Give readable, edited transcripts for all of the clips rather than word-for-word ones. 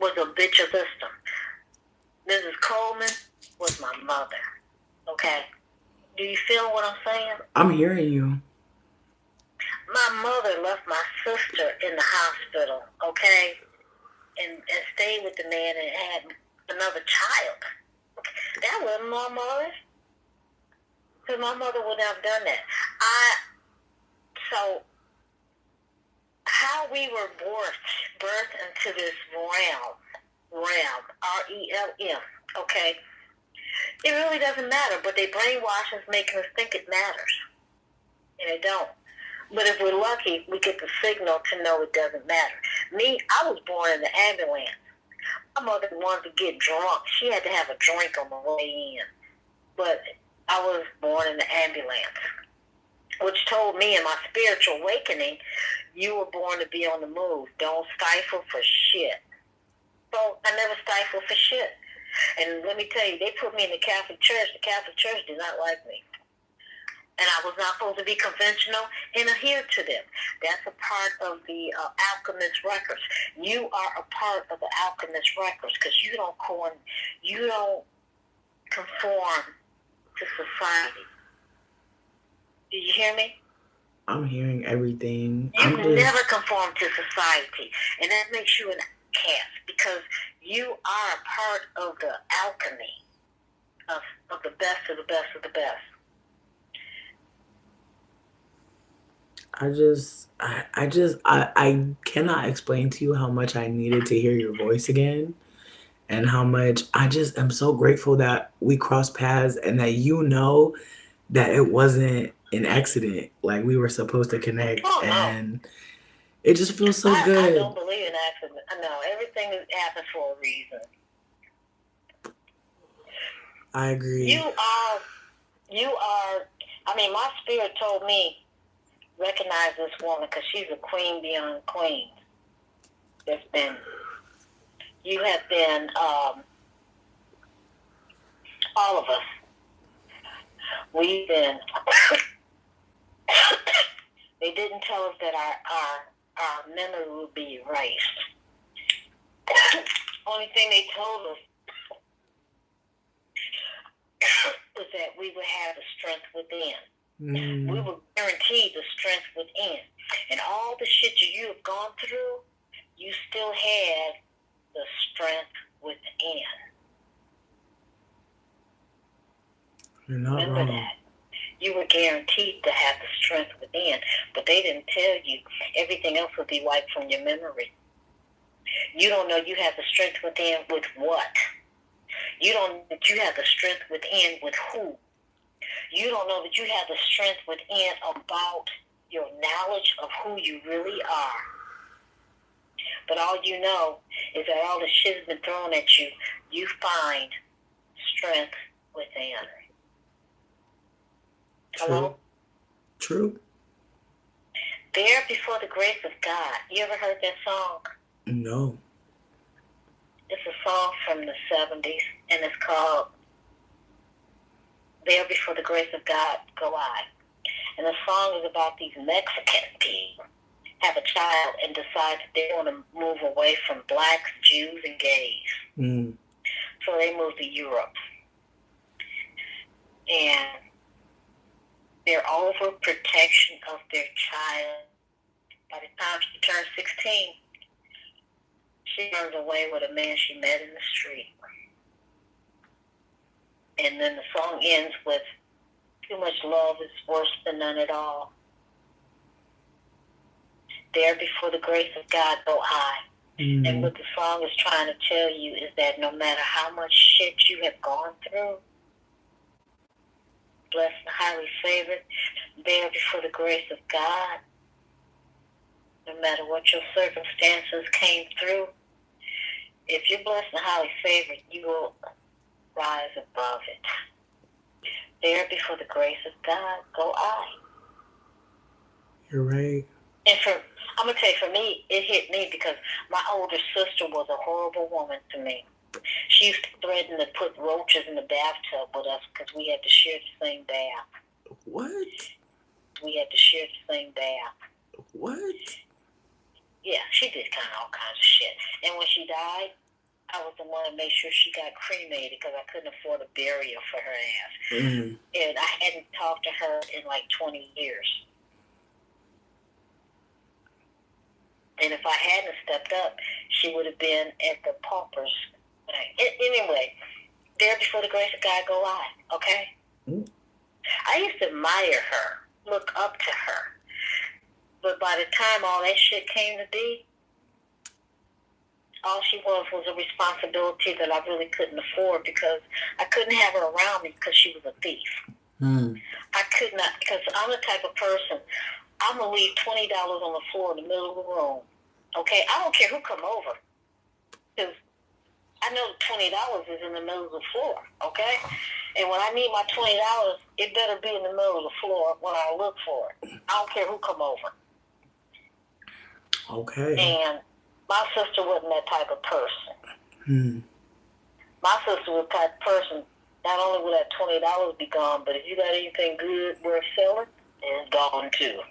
was a bitch of system. Mrs. Coleman was my mother. Okay? Do you feel what I'm saying? I'm hearing you. My mother left my sister in the hospital, okay? And stayed with the man and had another child. That wasn't my mother. Because my mother wouldn't have done that. So how we were birthed into this realm, RELM, okay? It really doesn't matter, but they brainwash us, making us think it matters. And it don't. But if we're lucky, we get the signal to know it doesn't matter. Me, I was born in the ambulance. My mother wanted to get drunk. She had to have a drink on the way in. But I was born in the ambulance, which told me in my spiritual awakening, you were born to be on the move. Don't stifle for shit. So I never stifled for shit. And let me tell you, they put me in the Catholic Church. The Catholic Church did not like me. And I was not supposed to be conventional and adhere to them. That's a part of the Alchemist records. You are a part of the Alchemist records because you don't conform to society. Did you hear me? I'm hearing everything. You never conform to society, and that makes you an outcast because you are a part of the alchemy of the best of the best of the best. I cannot explain to you how much I needed to hear your voice again and how much I just am so grateful that we crossed paths and that you know that it wasn't an accident. Like we were supposed to connect and it just feels so good. I don't believe in accidents. No, everything happens for a reason. I agree. You are, I mean, my spirit told me, recognize this woman because she's a queen beyond queens. You have been, all of us, we've been, they didn't tell us that our memory would be erased. Only thing they told us was that we would have the strength within. We were guaranteed the strength within. And all the shit you have gone through, you still had the strength within. You're not Remember wrong. that. You were guaranteed to have the strength within, but they didn't tell you everything else would be wiped from your memory. You don't know you have the strength within with what? You don't know that you have the strength within with who? You don't know that you have the strength within about your knowledge of who you really are. But all you know is that all the shit has been thrown at you. You find strength within. Hello? True. There Before the Grace of God. You ever heard that song? No. It's a song from the 70s, and it's called There Before the Grace of God Go I. And the song is about these Mexican people have a child and decide that they want to move away from blacks, Jews, and gays. So they move to Europe. And their overprotection of their child, by the time she turns 16, she runs away with a man she met in the street. And then the song ends with, too much love is worse than none at all. There before the grace of God go I. And what the song is trying to tell you is that no matter how much shit you have gone through, blessed and highly favored, there before the grace of God, no matter what your circumstances came through, if you're blessed and highly favored, you will rise above it. There before the grace of God go I. You're right. And I'm going to tell you, for me, it hit me because my older sister was a horrible woman to me. She used to threaten to put roaches in the bathtub with us because we had to share the same bath. What? We had to share the same bath. What? Yeah, she did all kinds of shit. And when she died, I was the one that made sure she got cremated because I couldn't afford a burial for her ass. And I hadn't talked to her in like 20 years. And if I hadn't stepped up, she would have been at the paupers. Anyway, there before the grace of God go I, okay? I used to admire her, look up to her. But by the time all that shit came to be, all she was a responsibility that I really couldn't afford because I couldn't have her around me because she was a thief. I could not, because I'm the type of person, I'm going to leave $20 on the floor in the middle of the room. Okay? I don't care who come over. Because I know $20 is in the middle of the floor. Okay? And when I need my $20, it better be in the middle of the floor when I look for it. I don't care who come over. Okay. And my sister wasn't that type of person. My sister was the type of person, not only would that $20 be gone, but if you got anything good worth selling, it's gone too.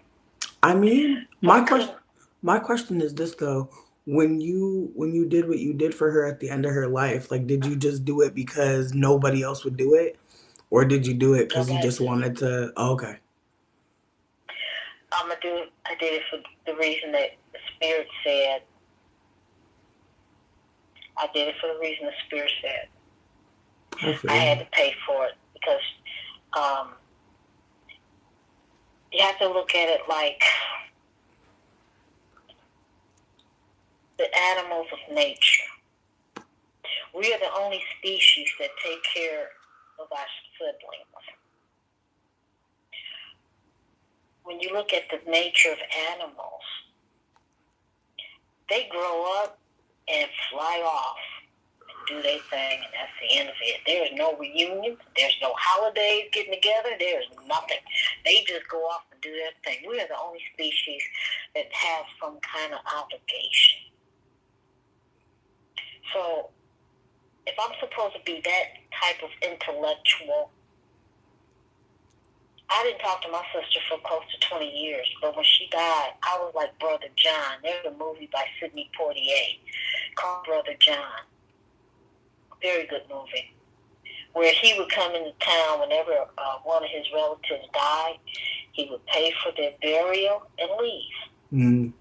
I mean, my question is this though. When you did what you did for her at the end of her life, like, did you just do it because nobody else would do it? Or did you do it because you just wanted to? Oh, okay. I did it for the reason that the Spirit said. I did it for the reason the Spirit said. I had to pay for it because you have to look at it like the animals of nature. We are the only species that take care of our siblings. When you look at the nature of animals, they grow up and fly off and do their thing, and that's the end of it. There is no reunion. There's no holidays getting together. There's nothing. They just go off and do their thing. We are the only species that have some kind of obligation. So if I'm supposed to be that type of intellectual, I didn't talk to my sister for close to 20 years, but when she died, I was like Brother John. There's a movie by Sidney Poitier called Brother John. Very good movie. Where he would come into town whenever one of his relatives died. He would pay for their burial and leave.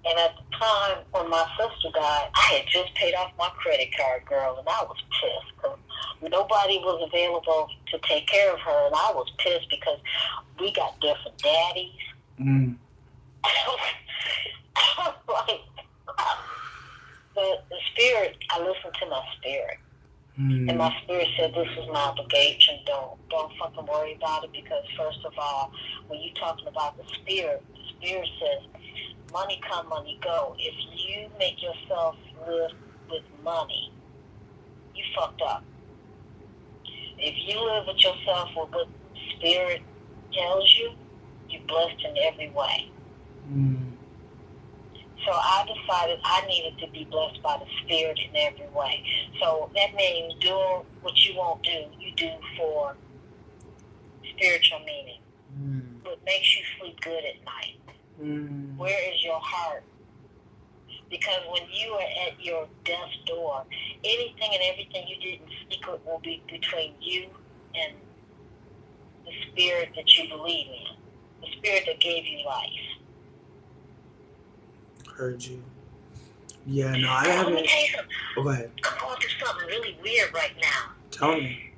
And at the time when my sister died, I had just paid off my credit card, girl, and I was pissed because nobody was available to take care of her, and I was pissed because we got different daddies. But the Spirit, I listened to my Spirit. And my Spirit said, this is my obligation. Don't fucking worry about it because, first of all, when you're talking about the Spirit says, money come, money go. If you make yourself live with money, you fucked up. If you live with yourself with what Spirit tells you, you're blessed in every way. So I decided I needed to be blessed by the Spirit in every way. So that means doing what you won't do, you do for spiritual meaning. What makes you sleep good at night? Where is your heart? Because when you are at your death's door, anything and everything you did in secret will be between you and the Spirit that you believe in, the Spirit that gave you life. Heard you. Yeah, no, I haven't. Let me tell you something. Go ahead. I'm going through something really weird right now. Tell me.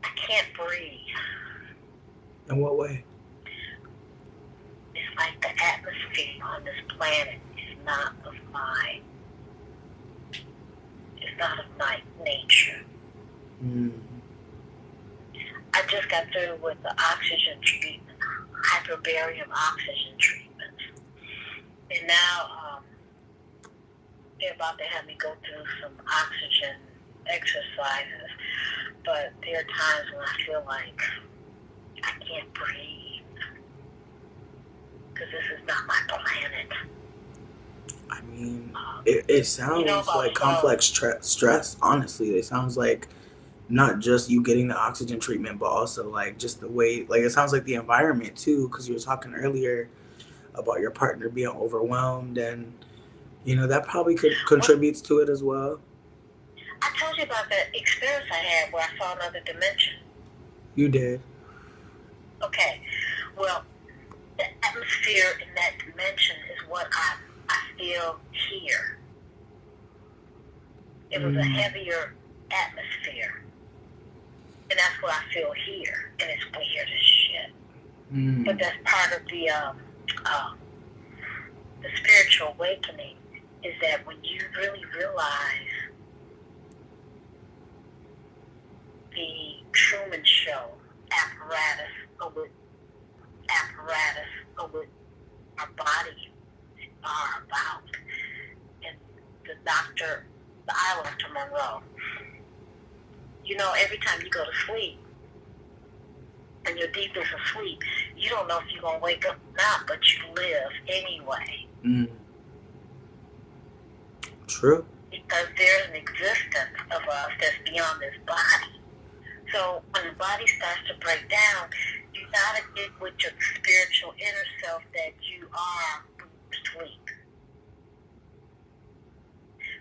I can't breathe. In what way? It's like the atmosphere on this planet is not of my. It's not of my nature. I just got through with the oxygen treatment, hyperbarium oxygen treatment, and now they're about to have me go through some oxygen exercises. But there are times when I feel like I can't breathe because this is not my planet. I mean, it sounds like complex stress, honestly. It sounds like not just you getting the oxygen treatment, but also like just the way, like it sounds like the environment too, because you were talking earlier about your partner being overwhelmed and You know, that probably could What contributes to it as well. I told you about that experience I had where I saw another dimension. You did. Okay, well, the atmosphere in that dimension is what I feel here. It was a Mm. heavier atmosphere, and that's what I feel here, and it's weird as shit. But Mm. that's part of the spiritual awakening, is that when you really realize the Truman Show apparatus of what our bodies are about, and the doctor, the I Dr. Monroe. You know, every time you go to sleep and you're deepest asleep, you don't know if you're gonna wake up or not, but you live anyway. Mm. True. Because there's an existence of us that's beyond this body. So when the body starts to break down, you gotta get with your spiritual inner self that you are when you sleep.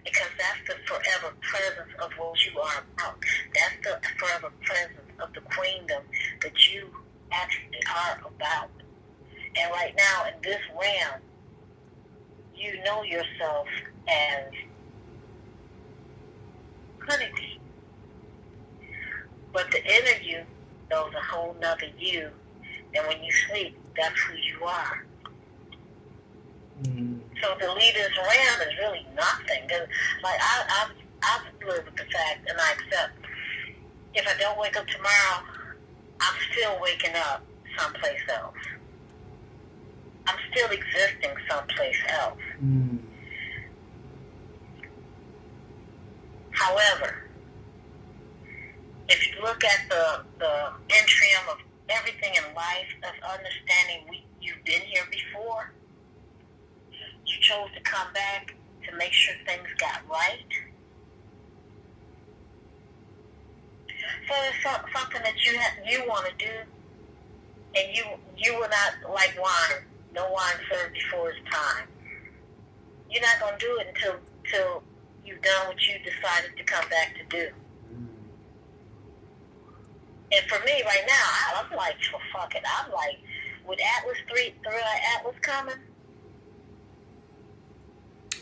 Because that's the forever presence of what you are about. That's the forever presence of the queendom that you actually are about. And right now in this realm, you know yourself as honeybee. But the inner you knows a whole nother you. And when you sleep, that's who you are. Mm. So to leave this realm is really nothing. Like I've lived with the fact, and I accept. If I don't wake up tomorrow, I'm still waking up someplace else. I'm still existing someplace else. Mm. However, if you look at the intrium of everything in life, of understanding you've been here before, you chose to come back to make sure things got right. So it's something that you want to do, and you will not like wine. No wine served before its time. You're not gonna do it until you've done what you decided to come back to do. And for me right now, I'm like, well, fuck it. I'm like, with Atlas 3 Atlas coming,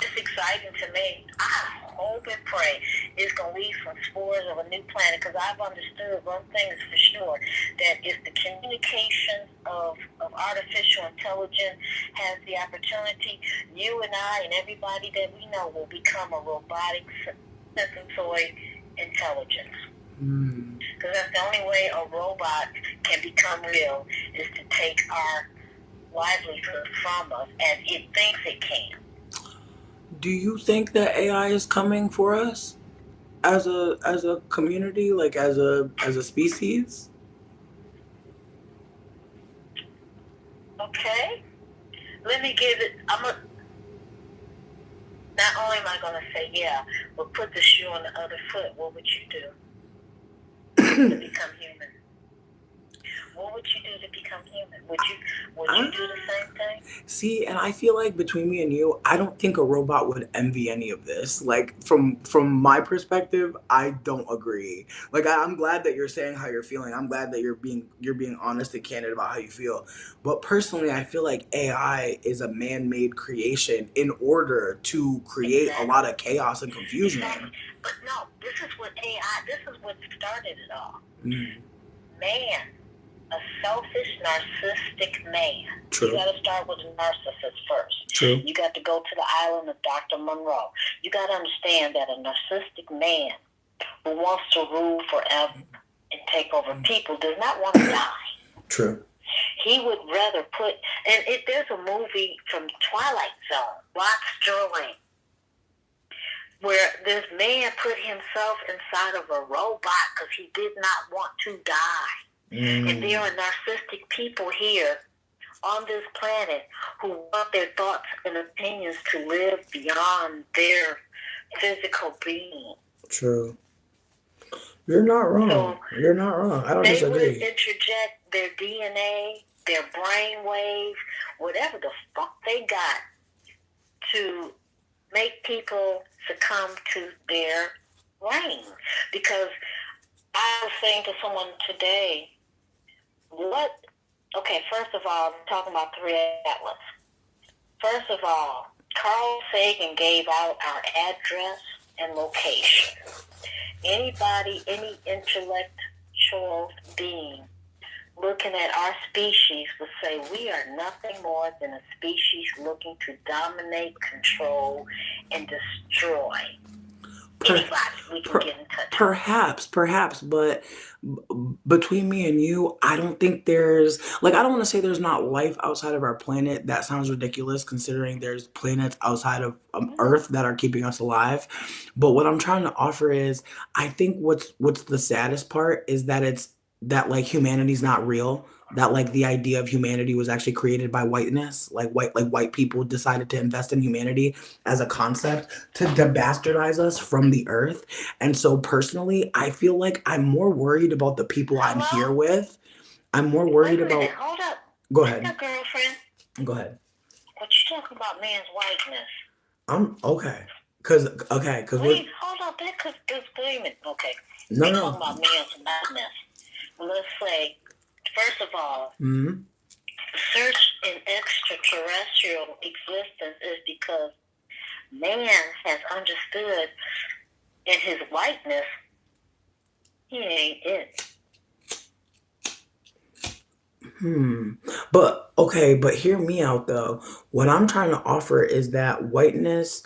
it's exciting to me. I hope and pray it's going to leave some spores of a new planet, because I've understood one thing is for sure, that if the communication of artificial intelligence has the opportunity, you and I and everybody that we know will become a robotic synthesoid intelligence. Mm. Because that's the only way a robot can become real, is to take our livelihood from us as it thinks it can. Do you think that AI is coming for us as a community, like as a species? Okay? Let me give it, not only am I going to say yeah, but put the shoe on the other foot. What would you do to become human? What would you do to become human? Would you do the same thing? See, and I feel like between me and you, I don't think a robot would envy any of this. Like from my perspective, I don't agree. Like I'm glad that you're saying how you're feeling. I'm glad that you're being honest and candid about how you feel. But personally, I feel like AI is a man-made creation in order to create a lot of chaos and confusion. Exactly. But no, this is what AI. This is what started it all. Mm. Man. A selfish, narcissistic man. True. You got to start with a narcissist first. True. You got to go to the island of Dr. Monroe. You got to understand that a narcissistic man who wants to rule forever and take over people does not want to die. True. He would rather put, and there's a movie from Twilight Zone, Rod Sterling, where this man put himself inside of a robot because he did not want to die. And there are narcissistic people here on this planet who want their thoughts and opinions to live beyond their physical being. True. You're not wrong. So you're not wrong. I don't disagree. They would interject their DNA, their brain waves, whatever the fuck they got to make people succumb to their reign. Because I was saying to someone today, first of all, I'm talking about 3 Atlas. First of all, Carl Sagan gave out our address and location. Anybody, any intellectual being looking at our species would say we are nothing more than a species looking to dominate, control, and destroy. Anybody we can get in touch with. Perhaps, but between me and you, I don't think there's I don't want to say there's not life outside of our planet. That sounds ridiculous considering there's planets outside of Earth that are keeping us alive. But what I'm trying to offer is, I think what's the saddest part is that it's that humanity's not real. That the idea of humanity was actually created by whiteness. White people decided to invest in humanity as a concept to bastardize us from the earth. And so personally, I feel like I'm more worried about the people I'm here with. I'm more worried about. Hold up. Go ahead. Girlfriend. Go ahead. What you talking about, man's whiteness? I'm okay. Cause wait, hold up, because wait a minute. Okay. No. Talking about man's whiteness. Let's say, first of all, search in extraterrestrial existence is because man has understood in his whiteness he ain't it. But hear me out though. What I'm trying to offer is that whiteness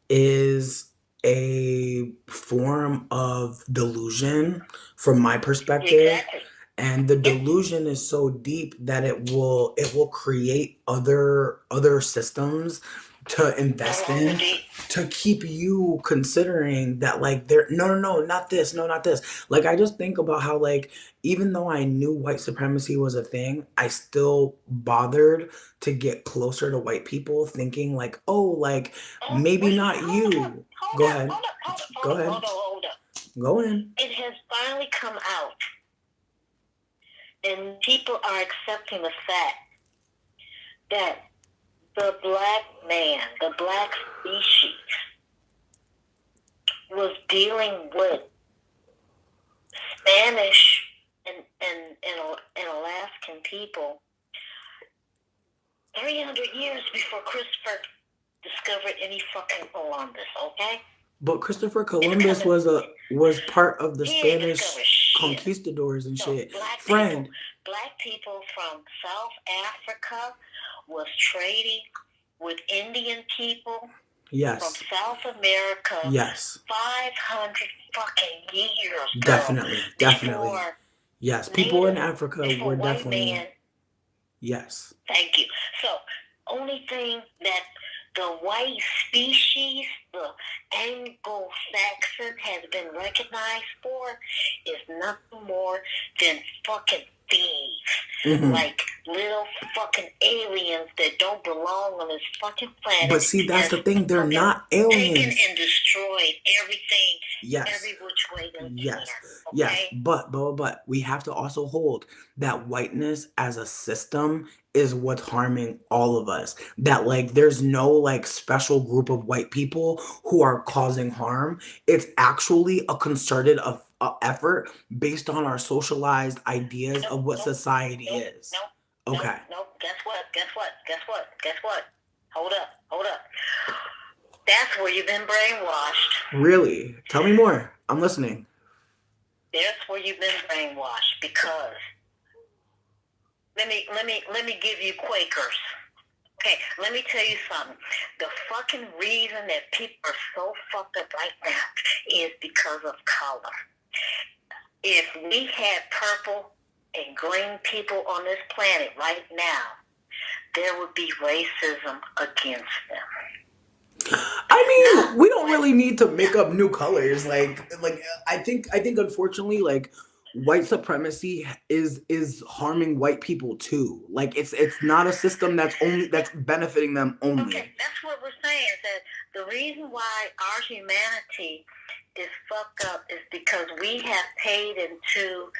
is a form of delusion from my perspective. Exactly. And the delusion is so deep that it will create other systems to invest in to keep you considering that they're no, not this, not this. I just think about how even though I knew white supremacy was a thing, I still bothered to get closer to white people, thinking maybe not you. Go ahead. Hold up. Go in. It has finally come out. And people are accepting the fact that the black man, the black species, was dealing with Spanish and Alaskan people 300 years before Christopher discovered any fucking Columbus, okay? But Christopher Columbus was part of the Spanish conquistadors and shit. Black people from South Africa was trading with Indian people. Yes. From South America. Yes. 500 fucking years. Definitely. Yes. People in Africa were definitely. Man. Yes. Thank you. So, only thing that the white species, the Anglo-Saxon, has been recognized for is nothing more than fucking thieves. Like little fucking aliens that don't belong on this fucking planet. But see, that's the thing. They're not aliens. Taken and destroyed everything. Yes. Every which way they can. Okay? Yes. But we have to also hold that whiteness as a system is what's harming all of us. That there's no special group of white people who are causing harm. It's actually a concerted effort based on our socialized ideas of what society is. Okay. Nope. Guess what? Hold up. That's where you've been brainwashed. Really? Tell me more. I'm listening. That's where you've been brainwashed because let me give you Quakers. Okay, let me tell you something. The fucking reason that people are so fucked up right now is because of color. If we had purple and green people on this planet right now, there would be racism against them. I mean, we don't really need to make up new colors. I think unfortunately, white supremacy is harming white people too. It's not a system that's benefiting them only. Okay, that's what we're saying. That the reason why our humanity is fucked up is because we have paid into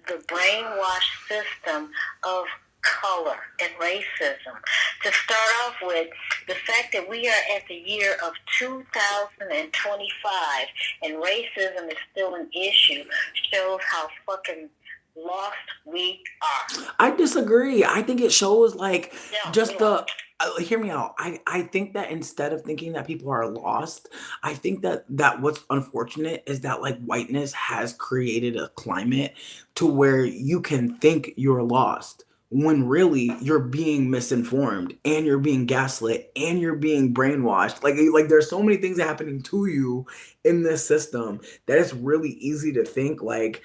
the brainwashed system of color and racism. To start off with, The fact that we are at the year of 2025 and racism is still an issue shows how fucking lost we are. I disagree. I think it shows like No, just we the lost. hear me out. I think that instead of thinking that people are lost, I think that what's unfortunate is that like whiteness has created a climate to where you can think you're lost when really you're being misinformed and you're being gaslit and you're being brainwashed. Like there's so many things happening to you in this system that it's really easy to think like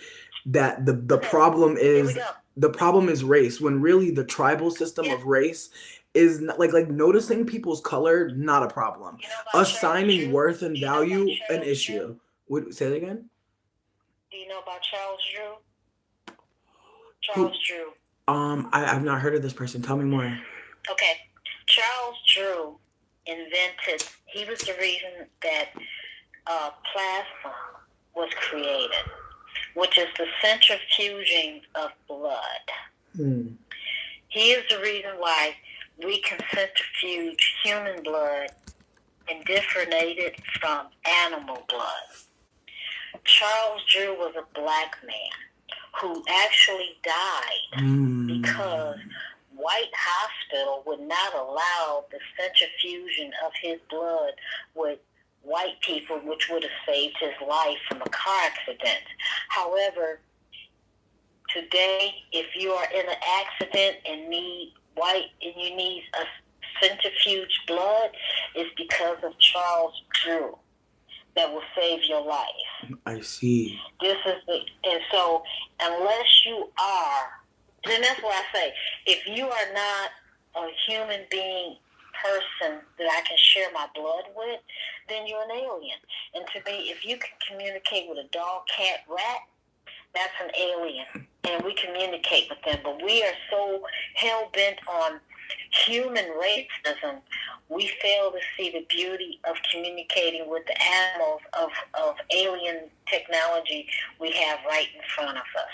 that the Okay, problem here we is go. the problem is race when really the tribal system Yeah. of race is not, like noticing people's color not a problem, You know about Charles assigning Drew? worth and Do you know about value an Charles issue. Drew? Would say that again? Do you know about Charles Drew? Who? Charles Drew. I've not heard of this person. Tell me more. Okay. Charles Drew invented, he was the reason that plasma was created, which is the centrifuging of blood. Hmm. He is the reason why we can centrifuge human blood and differentiate it from animal blood. Charles Drew was a black man who actually died because white hospital would not allow the centrifugation of his blood with white people, which would have saved his life from a car accident. However, today, if you are in an accident and you need a centrifuge blood, it's because of Charles Drew that will save your life. I see. And so unless you are, and that's why I say, if you are not a human being person that I can share my blood with, then you're an alien. And to me, if you can communicate with a dog, cat, rat, that's an alien. And we communicate with them. But we are so hell-bent on human racism, we fail to see the beauty of communicating with the animals of alien technology we have right in front of us.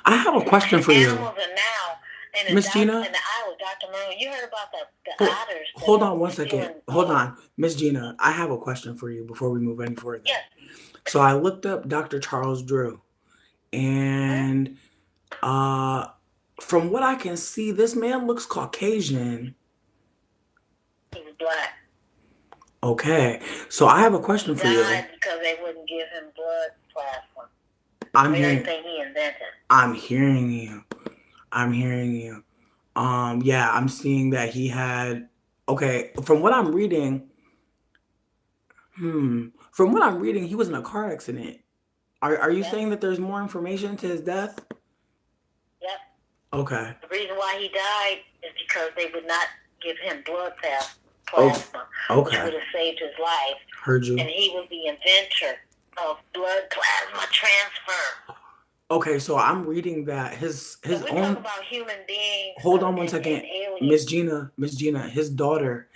I have a question for you. Animals are now Miss Gina? In the island, Dr. Merlin, you heard about the otters. Hold on one second. Hold on. Miss Gina, I have a question for you before we move any further. Yes. So I looked up Dr. Charles Drew, and from what I can see, this man looks Caucasian. He was black. Okay, so I have a question for you. Died because they wouldn't give him blood plasma. I'm hearing. Everything he invented. I'm hearing you. I'm hearing you. Yeah, I'm seeing that he had. Okay, from what I'm reading. From what I'm reading, he was in a car accident. Are you saying that there's more information to his death? Yep. Okay. The reason why he died is because they would not give him blood plasma, which would have saved his life. Heard you. And he was the inventor of blood plasma transfer. Okay, so I'm reading that his we own. Talk about human beings. Hold on one second, Miss Gina. His daughter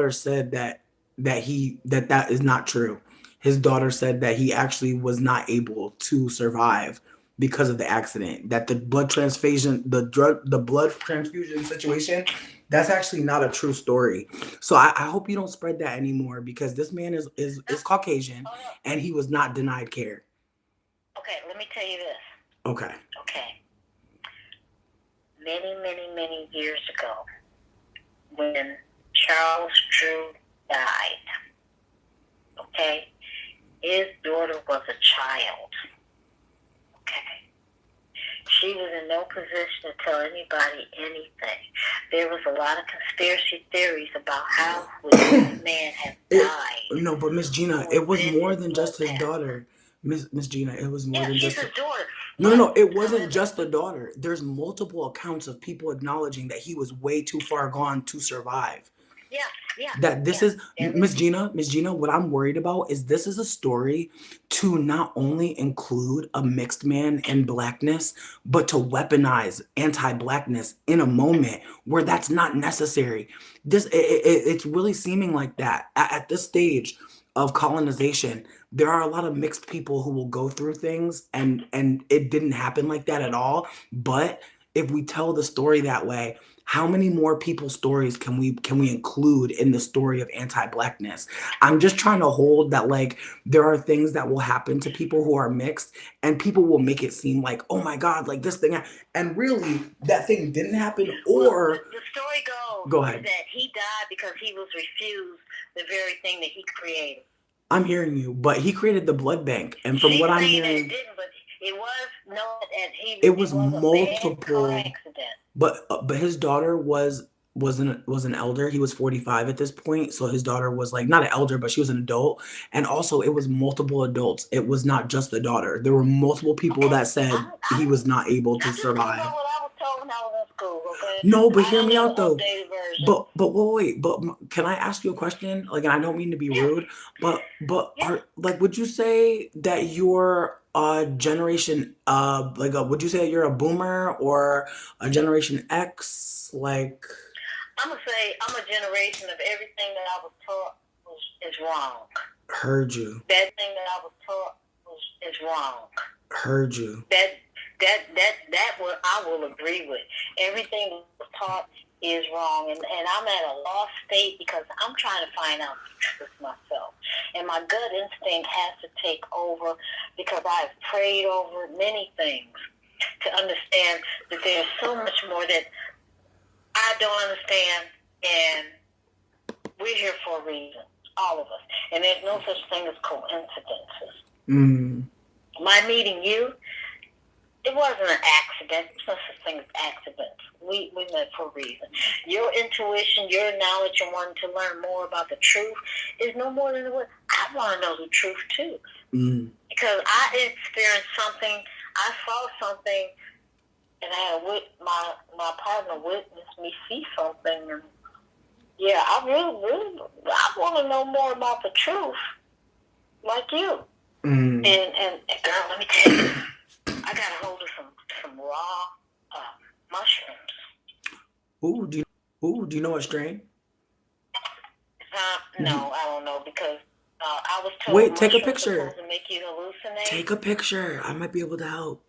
said that is not true. His daughter said that he actually was not able to survive because of the accident. That the blood transfusion situation, that's actually not a true story. So I hope you don't spread that anymore because this man is Caucasian and he was not denied care. Okay, let me tell you this. Okay. Many years ago, when Charles Drew died, okay, his daughter was a child. Okay. She was in no position to tell anybody anything. There was a lot of conspiracy theories about how would this man have died. No, but Miss Gina, it was more than just his daughter. Miss Gina, it was more than just his daughter. No, it wasn't just the daughter. There's multiple accounts of people acknowledging that he was way too far gone to survive. Yeah. That this is Miss Gina, what I'm worried about is this is a story to not only include a mixed man and blackness, but to weaponize anti-blackness in a moment where that's not necessary. It's really seeming like that at this stage of colonization. There are a lot of mixed people who will go through things and it didn't happen like that at all. But if we tell the story that way, How many more people's stories can we include in the story of anti-blackness? I'm just trying to hold that, like, there are things that will happen to people who are mixed, and people will make it seem like, oh my God, like this thing, and really that thing didn't happen. Well, Or the story goes go is ahead. that he died because he was refused the very thing that he created. I'm hearing you, but he created the blood bank, and from what She's I'm saying that it hearing, didn't, but it was known that it it was was a bad car multiple. accident. But his daughter was an elder. He was 45 at this point, so his daughter was like not an elder, but she was an adult. And also, it was multiple adults. It was not just the daughter. There were multiple people Okay, that said he was not able to I'm just going by survive. what I was told when I was in school. Okay, No, but I hear don't me know out the though. updated version. But wait, can I ask you a question? Like, and I don't mean to be Yeah, rude, but yeah. are like, would you say that you're a generation like would you say that you're a boomer or a generation X? Like, I'm gonna say I'm a generation of everything that I was taught is wrong. heard you, That thing that I was taught is wrong. heard you. That what I will agree with. Everything that was taught is wrong, and I'm at a lost state because I'm trying to find out the truth myself, and my gut instinct has to take over because I've prayed over many things to understand that there's so much more that I don't understand, and we're here for a reason, all of us, and there's no such thing as coincidences. Mm. My meeting you, it wasn't an accident. There's no such thing as accidents. We met for a reason. Your intuition, your knowledge, and wanting to learn more about the truth is no more than what I want to know the truth too. Mm. Because I experienced something, I saw something, and I had my partner witnessed me see something, and yeah, I really, I want to know more about the truth, like you. Mm. And girl, let me tell you, I got a hold of some raw mushrooms. Do you know what strain? No, I don't know because I was told Wait, take a mushrooms are picture. supposed to make you hallucinate. Take a picture. I might be able to help.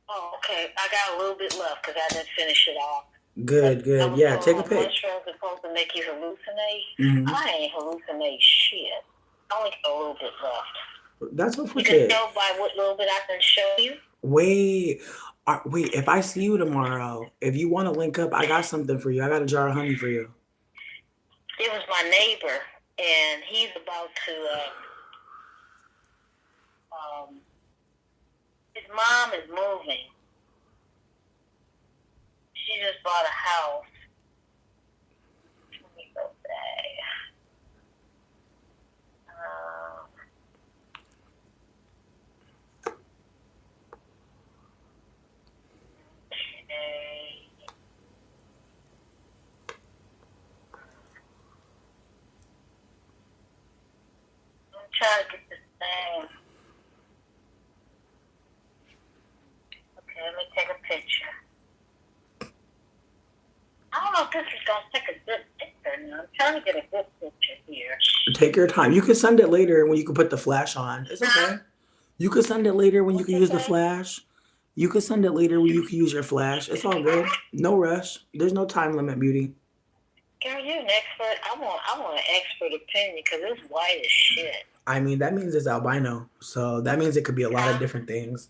Oh, okay. I got a little bit left because I didn't finish it off. Good, I good. was Yeah, told take a that pic. mushrooms are supposed to make you hallucinate. Mm-hmm. I ain't hallucinate shit. I only got a little bit left. That's You can unfortunate. tell by what little bit I can show you. Wait, wait. If I see you tomorrow, if you want to link up, I got something for you. I got a jar of honey for you. It was my neighbor, and he's about to. His mom is moving. She just bought a house. Let me go back. Okay. I'm trying to get this thing. Okay, let me take a picture. I don't know if this is going to take a good picture. I'm trying to get a good picture here. Take your time. You can send it later when you can put the flash on. It's okay. You can send it later when you What's can your use the say? flash. You can send it later when you can use your flash. It's all good. No rush. There's no time limit, beauty. Girl, you're an expert. I want an expert opinion because it's white as shit. I mean, that means it's albino. So that means it could be a lot of different things.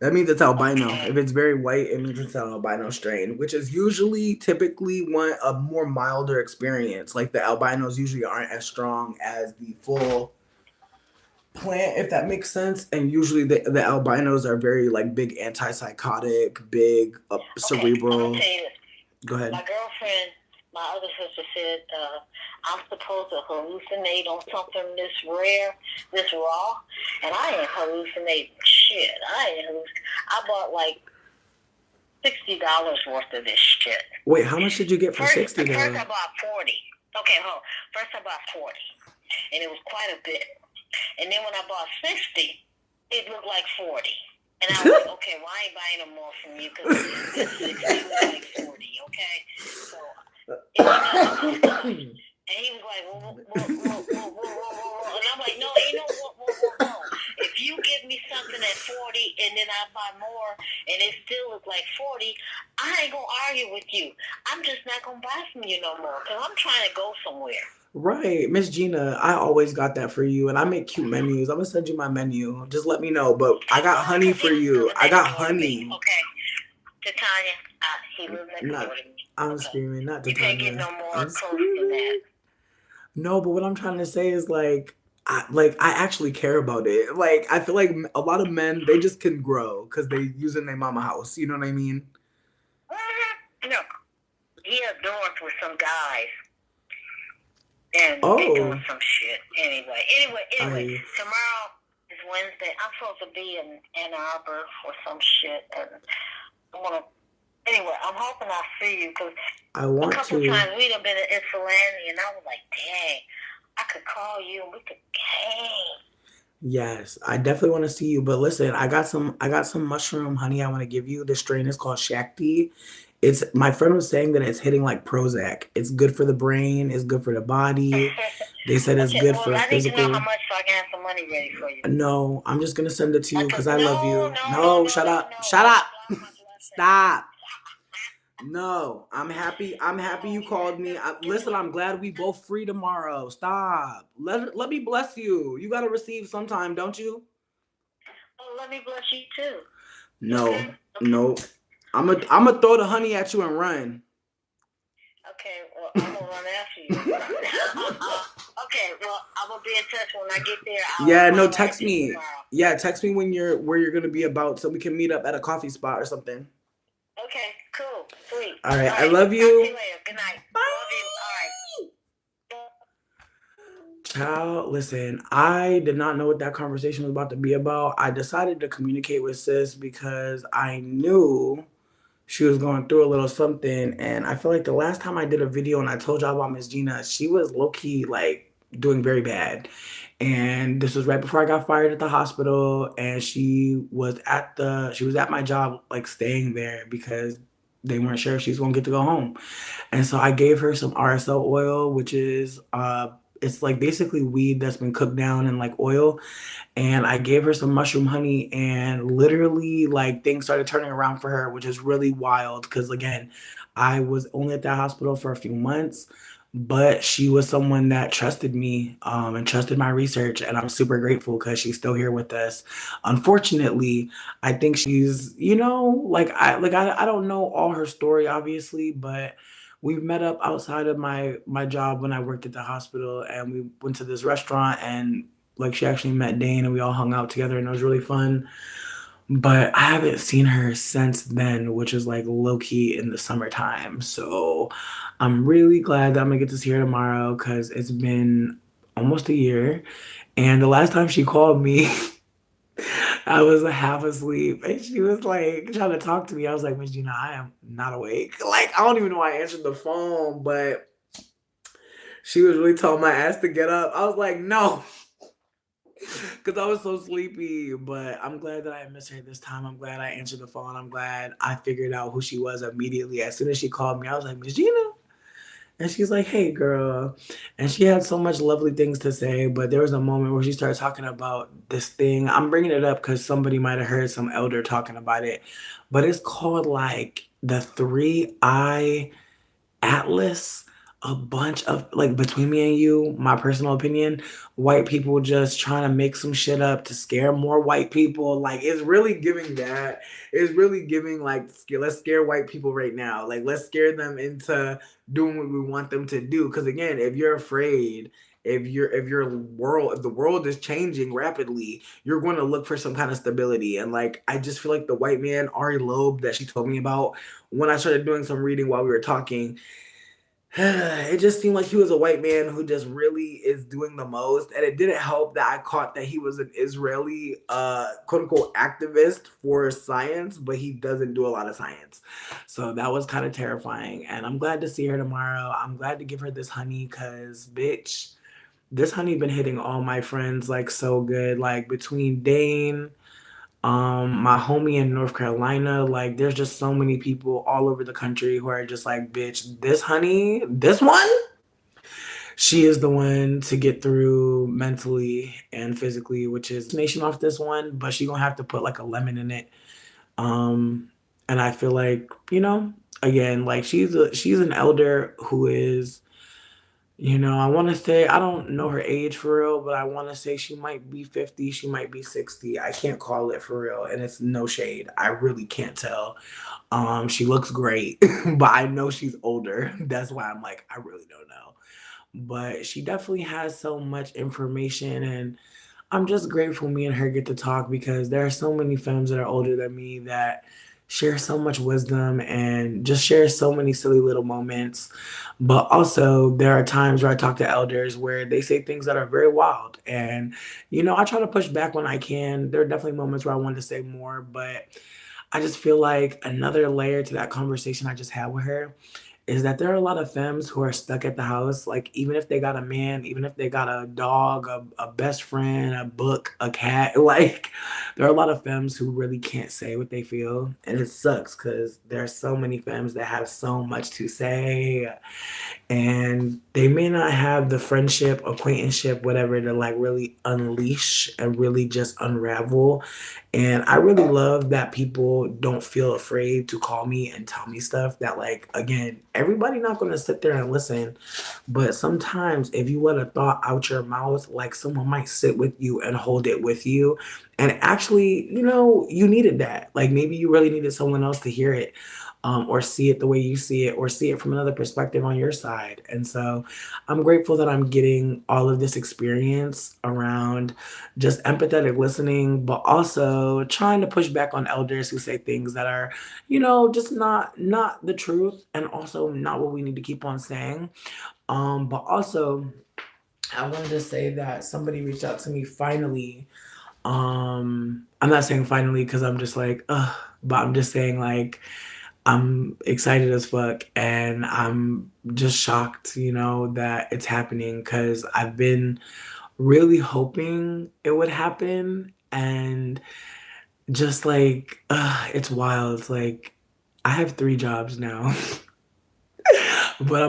That means it's albino. Okay. If it's very white, it means it's an albino strain, which is usually typically one a more milder experience. Like the albinos usually aren't as strong as the full plant, if that makes sense. And usually the albinos are very like big antipsychotic, big Okay, I'm going to cerebral. tell you this. Go ahead. My girlfriend, my other sister said, I'm supposed to hallucinate on something this rare, this raw, and I ain't hallucinating shit. I bought like $60 worth of this shit. Wait, how much did you get for First $60? I bought 40. Okay, hold on. First I bought 40, and it was quite a bit. And then when I bought 60, it looked like 40. And I was like, okay, well, I ain't buying no more from you because this 60 was like 40, okay? So, and he was like, whoa. And I'm like, no, you know what, whoa. If you give me something at 40 and then I buy more and it still looks like 40, I ain't gonna argue with you. I'm just not gonna buy from you no more because I'm trying to go somewhere. Right, Miss Gina, I always got that for you, and I make cute menus. I'm gonna send you my menu. Just let me know. But I got Oh, honey because he for lives you. I next got door to me. honey. Okay. Titania, he lives next door Not, to me. I'm Okay. screaming, not You can't get Titania. no more I'm close than that. screaming. No, but what I'm trying to say is I actually care about it. Like, I feel like a lot of men they just can grow because they use it in their mama house. You know what I mean? No, he has doors with some guys, and they doing Oh, some shit. Anyway, I tomorrow is Wednesday. I'm supposed to be in Ann Arbor for some shit, and I'm gonna. Anyway, I'm hoping I see you because I a want couple of to. times we done been in Ypsilanti, and I was like, dang, I could call you and we could hang. Yes, I definitely want to see you. But listen, I got some mushroom honey I want to give you. The strain is called Shakti. It's my friend was saying that it's hitting like Prozac. It's good for the brain, it's good for the body. They said it's Okay, good well, for I need to know how physical. much so I can have some money ready for you. No, I'm just gonna send it to you because I love No, you. no, no, No, no, shut no, up. no. Shut You up. done blocked my blessing. Stop. No, I'm happy. I'm No, happy you you called me. Listen, I'm glad we both free tomorrow. Stop. Let me bless you. You gotta receive sometime, don't you? oh, let me bless you too. Okay, No, okay, no. I'm gonna throw the honey at you and run. okay. Well, I'm gonna run after you. Okay, well, I'm gonna be in touch when I get there. I'll Yeah, no, holler at text you me. tomorrow. Yeah, text me when you're where you're gonna be about so we can meet up at a coffee spot or something. Okay, cool, sweet. All right, All I right, love talk to you you. later. Good night. Love you. All right. Bye. Child, listen, I did not know what that conversation was about to be about. I decided to communicate with sis because I knew she was going through a little something. And I feel like the last time I did a video and I told y'all about Miss Gina, she was low key like doing very bad. And this was right before I got fired at the hospital. And she was at my job, like staying there because they weren't sure if she was gonna get to go home. And so I gave her some RSO oil, which is it's like basically weed that's been cooked down in like oil, and I gave her some mushroom honey, and literally like things started turning around for her, which is really wild because again, I was only at that hospital for a few months, but she was someone that trusted me and trusted my research, and I'm super grateful because she's still here with us. Unfortunately, I think she's I don't know all her story obviously, but we've met up outside of my job when I worked at the hospital, and we went to this restaurant, and like she actually met Dane and we all hung out together and it was really fun. But I haven't seen her since then, which is like low key in the summertime. So I'm really glad that I'm gonna get to see her tomorrow because it's been almost a year. And the last time she called me, I was half asleep and she was like trying to talk to me. I was like, Miss Gina, I am not awake. Like, I don't even know why I answered the phone, but she was really telling my ass to get up. I was like, no, because I was so sleepy. But I'm glad that I missed her this time. I'm glad I answered the phone. I'm glad I figured out who she was immediately. As soon as she called me, I was like, Miss Gina. And she's like, hey, girl. And she had so much lovely things to say. But there was a moment where she started talking about this thing. I'm bringing it up because somebody might have heard some elder talking about it. But it's called like the three eye Atlas, a bunch of like between me and you, my personal opinion, white people just trying to make some shit up to scare more white people. Like it's really giving that. It's really giving like let's scare white people right now. Like let's scare them into doing what we want them to do. Because again, if you're afraid, if the world is changing rapidly, you're going to look for some kind of stability. And like I just feel like the white man Ari Loeb that she told me about when I started doing some reading while we were talking, it just seemed like he was a white man who just really is doing the most. And it didn't help that I caught that he was an Israeli quote unquote activist for science, but he doesn't do a lot of science. So that was kind of terrifying. And I'm glad to see her tomorrow. I'm glad to give her this honey because bitch, this honey been hitting all my friends like so good. Like between Dane, my homie in North Carolina, like there's just so many people all over the country who are just like, bitch, this honey, this one, she is the one to get through mentally and physically, which is nation off this one, but she gonna have to put like a lemon in it. Um, and I feel like, again, like she's an elder who is, I want to say, I don't know her age for real, but I want to say she might be 50, she might be 60. I can't call it for real, and it's no shade. I really can't tell. She looks great, but I know she's older. That's why I'm like, I really don't know. But she definitely has so much information, and I'm just grateful me and her get to talk because there are so many femmes that are older than me that share so much wisdom and just share so many silly little moments. But also, there are times where I talk to elders where they say things that are very wild. And, I try to push back when I can. There are definitely moments where I want to say more, but I just feel like another layer to that conversation I just had with her is that there are a lot of femmes who are stuck at the house. Like, even if they got a man, even if they got a dog, a best friend, a book, a cat, like, there are a lot of femmes who really can't say what they feel. And it sucks because there are so many femmes that have so much to say, and they may not have the friendship, acquaintanceship, whatever, to like really unleash and really just unravel. And I really love that people don't feel afraid to call me and tell me stuff that, like, again, everybody not going to sit there and listen, but sometimes if you let a thought out your mouth, like, someone might sit with you and hold it with you. And actually, you needed that. Like, maybe you really needed someone else to hear it, or see it the way you see it, or see it from another perspective on your side. And so I'm grateful that I'm getting all of this experience around just empathetic listening, but also trying to push back on elders who say things that are, just not the truth, and also not what we need to keep on saying. But also, I wanted to say that somebody reached out to me finally. I'm not saying finally because I'm just like, ugh, but I'm just saying, like, I'm excited as fuck, and I'm just shocked, that it's happening because I've been really hoping it would happen. And just like, it's wild. Like, I have 3 jobs now, but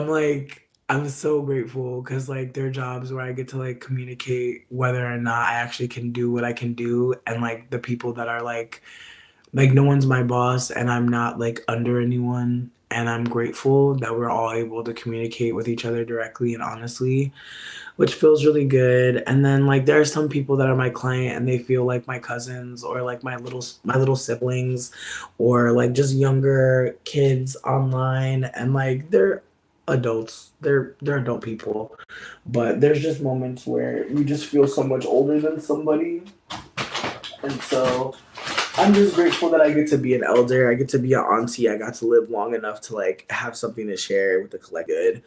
I'm so grateful because, like, they're jobs where I get to, like, communicate whether or not I actually can do what I can do. And, like, the people that are like, no one's my boss, and I'm not like under anyone. And I'm grateful that we're all able to communicate with each other directly and honestly, which feels really good. And then, like, there are some people that are my client and they feel like my cousins, or like my little siblings, or like just younger kids online, and like they're adults. They're adult people. But there's just moments where you just feel so much older than somebody. And so I'm just grateful that I get to be an elder. I get to be an auntie. I got to live long enough to like have something to share with the collective.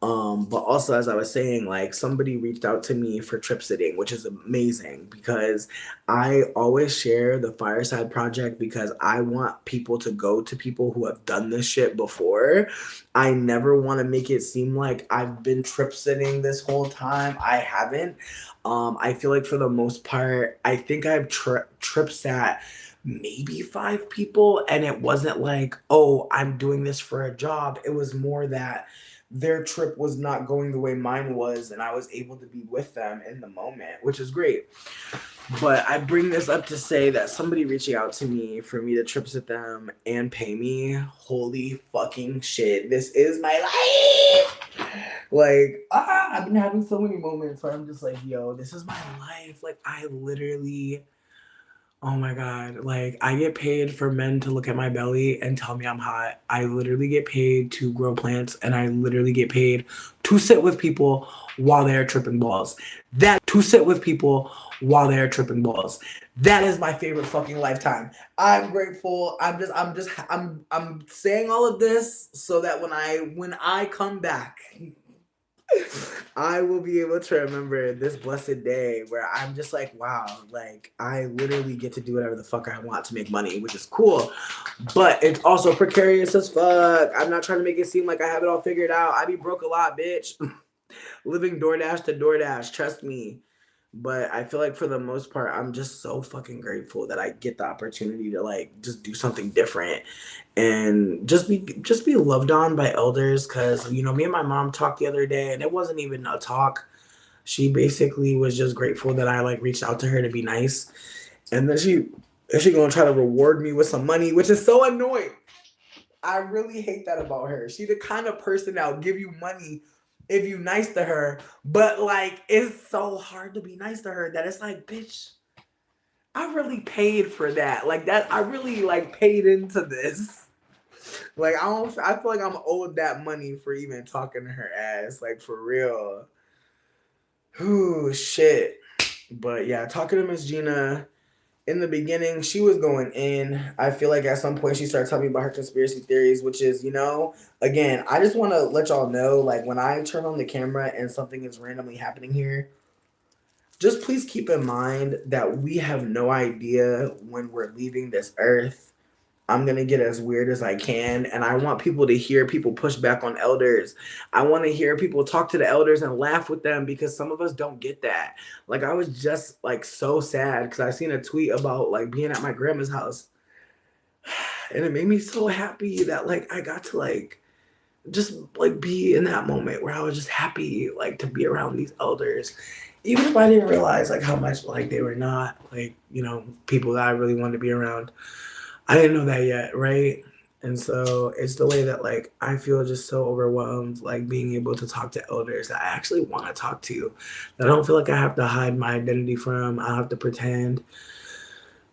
But also, as I was saying, like, somebody reached out to me for trip sitting, which is amazing because I always share the Fireside Project because I want people to go to people who have done this shit before. I never want to make it seem like I've been trip sitting this whole time. I haven't. I feel like for the most part, I think I've trip sat maybe 5 people, and it wasn't like, oh, I'm doing this for a job. It was more that their trip was not going the way mine was, and I was able to be with them in the moment, which is great. But I bring this up to say that somebody reaching out to me for me to trip sit them and pay me, holy fucking shit, this is my life. Like, I've been having so many moments where I'm just like, yo, this is my life. Like, I literally, oh my God. Like, I get paid for men to look at my belly and tell me I'm hot. I literally get paid to grow plants, and I literally get paid to sit with people while they are tripping balls. To sit with people while they are tripping balls. That is my favorite fucking lifetime. I'm grateful. I'm saying all of this so that when I come back, I will be able to remember this blessed day where I'm just like, wow, like, I literally get to do whatever the fuck I want to make money, which is cool. But it's also precarious as fuck. I'm not trying to make it seem like I have it all figured out. I be broke a lot, bitch. Living DoorDash to DoorDash, trust me. But I feel like for the most part, I'm just so fucking grateful that I get the opportunity to like just do something different and just be loved on by elders. Cause me and my mom talked the other day, and it wasn't even a talk. She basically was just grateful that I like reached out to her to be nice, and then she gonna try to reward me with some money, which is so annoying. I really hate that about her. She the kind of person that'll give you money if you nice to her, but like it's so hard to be nice to her that it's like, bitch, I really paid for that. Like that, I really like paid into this. Like I don't. I feel like I'm owed that money for even talking to her ass. Like for real. Ooh shit. But yeah, talking to Miss Gina in the beginning, she was going in. I feel like at some point she started telling me about her conspiracy theories, which is, again, I just want to let y'all know, like when I turn on the camera and something is randomly happening here, just please keep in mind that we have no idea when we're leaving this earth. I'm gonna get as weird as I can, and I want people to hear people push back on elders. I want to hear people talk to the elders and laugh with them because some of us don't get that. Like I was just like so sad because I seen a tweet about like being at my grandma's house, and it made me so happy that like I got to like just like be in that moment where I was just happy like to be around these elders, even if I didn't realize like how much like they were not like people that I really wanted to be around. I didn't know that yet, right? And so it's the way that like I feel just so overwhelmed, like being able to talk to elders that I actually want to talk to. That I don't feel like I have to hide my identity from. I don't have to pretend.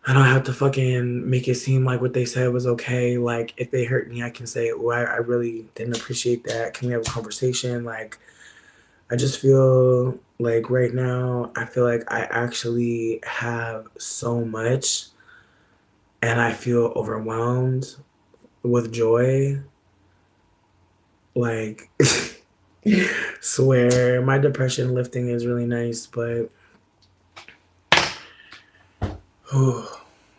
I don't have to fucking make it seem like what they said was okay. Like if they hurt me, I can say, "Oh, I really didn't appreciate that. Can we have a conversation?" Like I just feel like right now, I feel like I actually have so much, and I feel overwhelmed with joy. Like, swear, my depression lifting is really nice, but whew,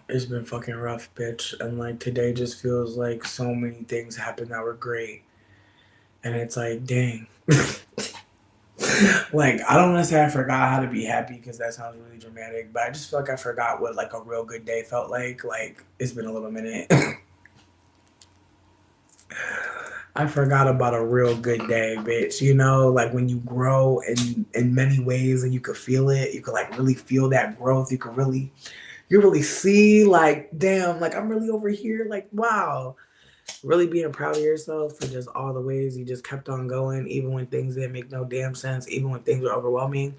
it's been fucking rough, bitch. And like today just feels like so many things happened that were great. And it's like, dang. Like, I don't want to say I forgot how to be happy because that sounds really dramatic, but I just feel like I forgot what like a real good day felt like. Like, it's been a little minute. I forgot about a real good day, bitch. Like when you grow in many ways and you could feel it, you could like really feel that growth. You really see like, damn, like I'm really over here. Like, wow. Really being proud of yourself for just all the ways you just kept on going, even when things didn't make no damn sense, even when things were overwhelming.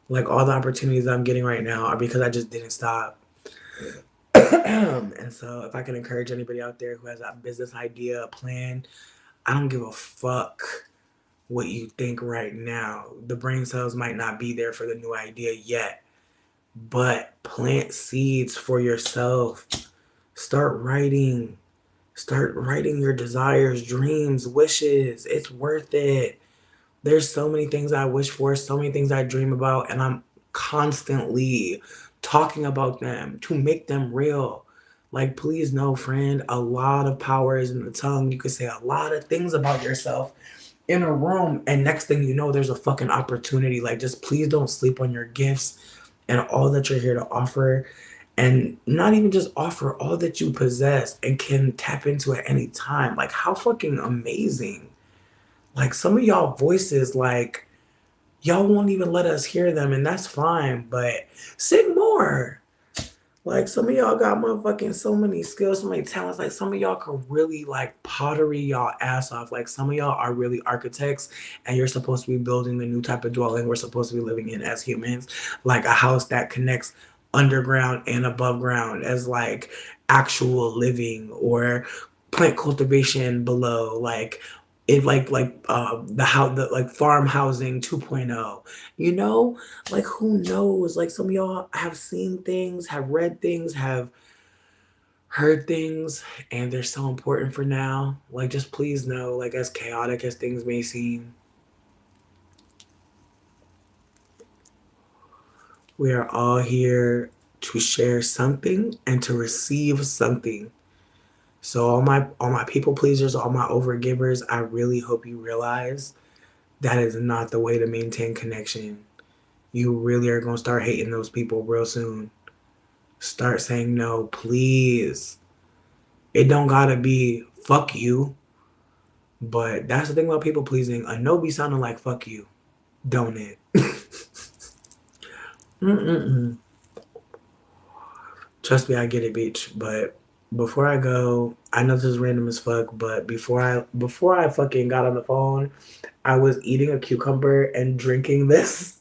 Like all the opportunities I'm getting right now are because I just didn't stop. And so if I can encourage anybody out there who has a business idea, a plan, I don't give a fuck what you think right now. The brain cells might not be there for the new idea yet, but plant seeds for yourself. Start writing. Start writing your desires, dreams, wishes. It's worth it. There's so many things I wish for, so many things I dream about, and I'm constantly talking about them to make them real. Like, please know, friend, a lot of power is in the tongue. You could say a lot of things about yourself in a room, and next thing you know, there's a fucking opportunity. Like, just please don't sleep on your gifts and all that you're here to offer, and not even just offer all that you possess and can tap into at any time. Like, how fucking amazing. Like, some of y'all voices, like, y'all won't even let us hear them, and that's fine, but sing more. Like some of y'all got motherfucking so many skills, so many talents. Like some of y'all can really like pottery y'all ass off. Like some of y'all are really architects, and you're supposed to be building the new type of dwelling we're supposed to be living in as humans, like a house that connects underground and above ground as like actual living or plant cultivation below, like it the house, the like farm housing 2.0. You know, like who knows? Like some of y'all have seen things, have read things, have heard things, and they're so important for now. Like just please know, like as chaotic as things may seem, we are all here to share something and to receive something. So all my people pleasers, all my overgivers, I really hope you realize that is not the way to maintain connection. You really are gonna start hating those people real soon. Start saying no, please. It don't gotta be fuck you, but that's the thing about people pleasing. A no be sounding like fuck you, don't it? Mm-mm-mm. Trust me, I get it, bitch. But before I go, I know this is random as fuck, but before I fucking got on the phone, I was eating a cucumber and drinking this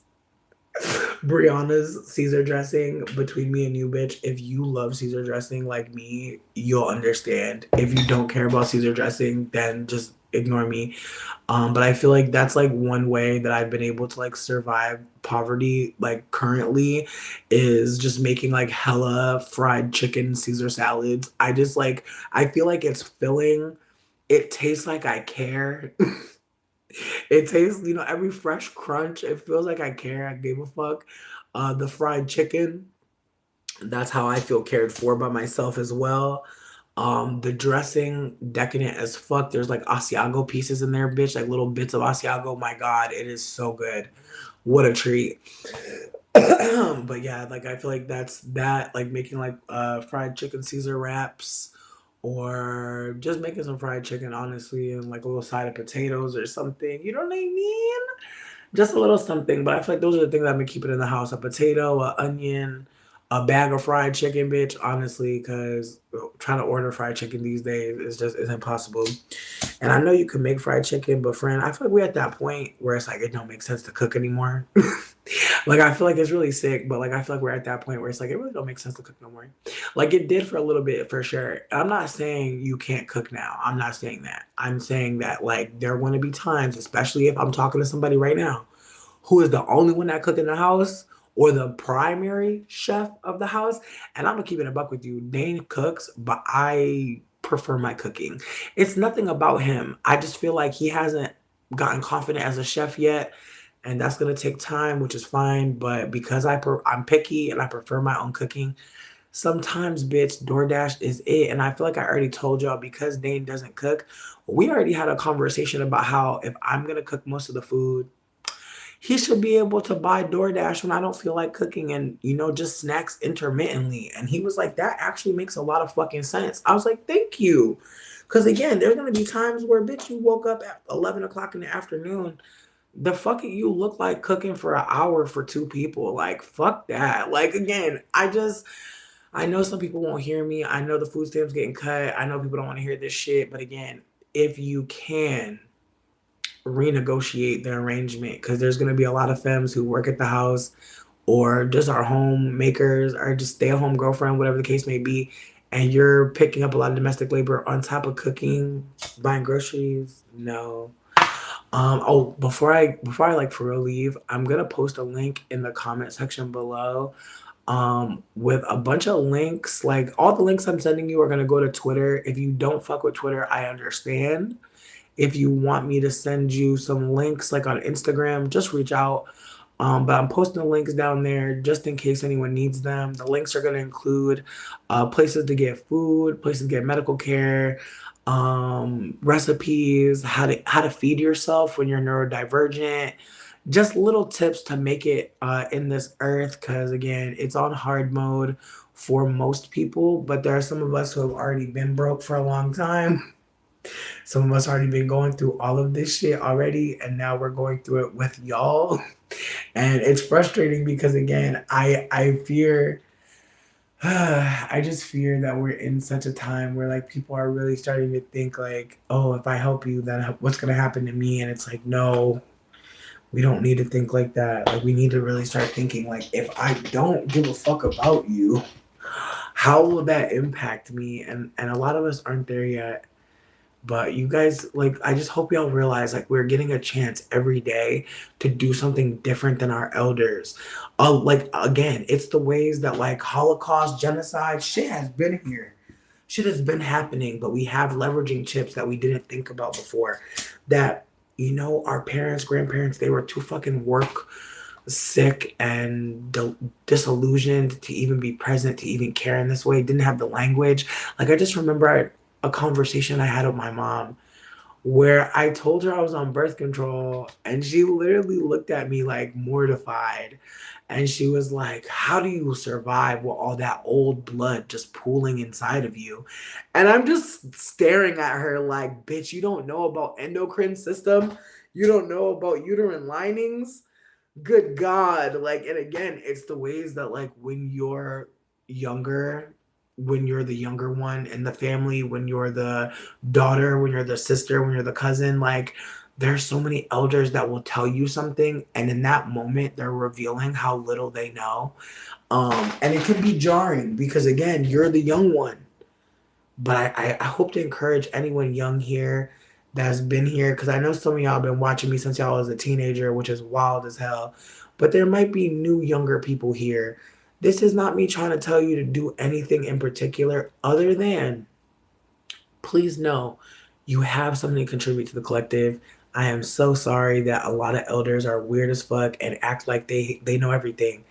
Brianna's Caesar dressing. Between me and you, bitch, if you love Caesar dressing like me, you'll understand. If you don't care about Caesar dressing, then just ignore me. But I feel like that's like one way that I've been able to like survive poverty, like currently, is just making like hella fried chicken Caesar salads. I just like, I feel like it's filling. It tastes like I care. It tastes, every fresh crunch. It feels like I care. I gave a fuck. The fried chicken, that's how I feel cared for by myself as well. The dressing, decadent as fuck. There's like Asiago pieces in there, bitch, like little bits of Asiago. My God, it is so good. What a treat. But yeah, like I feel like that's that, like making like fried chicken Caesar wraps or just making some fried chicken, honestly, and like a little side of potatoes or something. You know what I mean? Just a little something, but I feel like those are the things I've been keeping in the house: a potato, a onion, a bag of fried chicken, bitch. Honestly, because trying to order fried chicken these days is just is impossible. And I know you can make fried chicken, but friend, I feel like we're at that point where it's like it don't make sense to cook anymore. Like I feel like it's really sick, but like I feel like we're at that point where it's like it really don't make sense to cook no more. Like it did for a little bit for sure. I'm not saying you can't cook now. I'm not saying that. I'm saying that like there are going to be times, especially if I'm talking to somebody right now who is the only one that cook in the house or the primary chef of the house. And I'm gonna keep it a buck with you. Dane cooks, but I prefer my cooking. It's nothing about him. I just feel like he hasn't gotten confident as a chef yet, and that's gonna take time, which is fine. But because I'm picky and I prefer my own cooking, sometimes, bitch, DoorDash is it. And I feel like I already told y'all because Dane doesn't cook. We already had a conversation about how if I'm gonna cook most of the food, he should be able to buy DoorDash when I don't feel like cooking and, just snacks intermittently. And he was like, that actually makes a lot of fucking sense. I was like, thank you. Because again, there's going to be times where, bitch, you woke up at 11 o'clock in the afternoon. The fucking you look like cooking for an hour for two people. Like, fuck that. Like, again, I know some people won't hear me. I know the food stamps getting cut. I know people don't want to hear this shit. But again, if you can, renegotiate the arrangement because there's going to be a lot of femmes who work at the house or just our homemakers or just stay at home girlfriend, whatever the case may be. And you're picking up a lot of domestic labor on top of cooking, buying groceries. No. Oh, before I like for real leave, I'm gonna post a link in the comment section below with a bunch of links. Like all the links I'm sending you are gonna go to Twitter. If you don't fuck with Twitter, I understand. If you want me to send you some links like on Instagram, just reach out. But I'm posting the links down there just in case anyone needs them. The links are going to include places to get food, places to get medical care, recipes, how to feed yourself when you're neurodivergent, just little tips to make it in this earth. Because again, it's on hard mode for most people, but there are some of us who have already been broke for a long time. Some of us already been going through all of this shit already, and now we're going through it with y'all. And it's frustrating because again, I fear I just fear that we're in such a time where like people are really starting to think like, oh, if I help you, then what's gonna happen to me? And it's like, no, we don't need to think like that. Like we need to really start thinking like, if I don't give a fuck about you, how will that impact me? And a lot of us aren't there yet. But you guys, like, I just hope y'all realize, like, we're getting a chance every day to do something different than our elders. Like, again, it's the ways that, like, Holocaust, genocide, shit has been here. Shit has been happening, but we have leveraging chips that we didn't think about before. That, our parents, grandparents, they were too fucking work sick and disillusioned to even be present, to even care in this way, didn't have the language. Like, I just remember a conversation I had with my mom where I told her I was on birth control, and she literally looked at me like mortified. And she was like, how do you survive with all that old blood just pooling inside of you? And I'm just staring at her like, bitch, you don't know about endocrine system? You don't know about uterine linings? Good God. Like, and again, it's the ways that like when you're younger when you're the younger one in the family, when you're the daughter, when you're the sister, when you're the cousin. Like, there's so many elders that will tell you something, and in that moment, they're revealing how little they know. And it can be jarring because, again, you're the young one. But I hope to encourage anyone young here that's been here, because I know some of y'all have been watching me since y'all was a teenager, which is wild as hell. But there might be new younger people here. This is not me trying to tell you to do anything in particular other than please know you have something to contribute to the collective. I am so sorry that a lot of elders are weird as fuck and act like they know everything.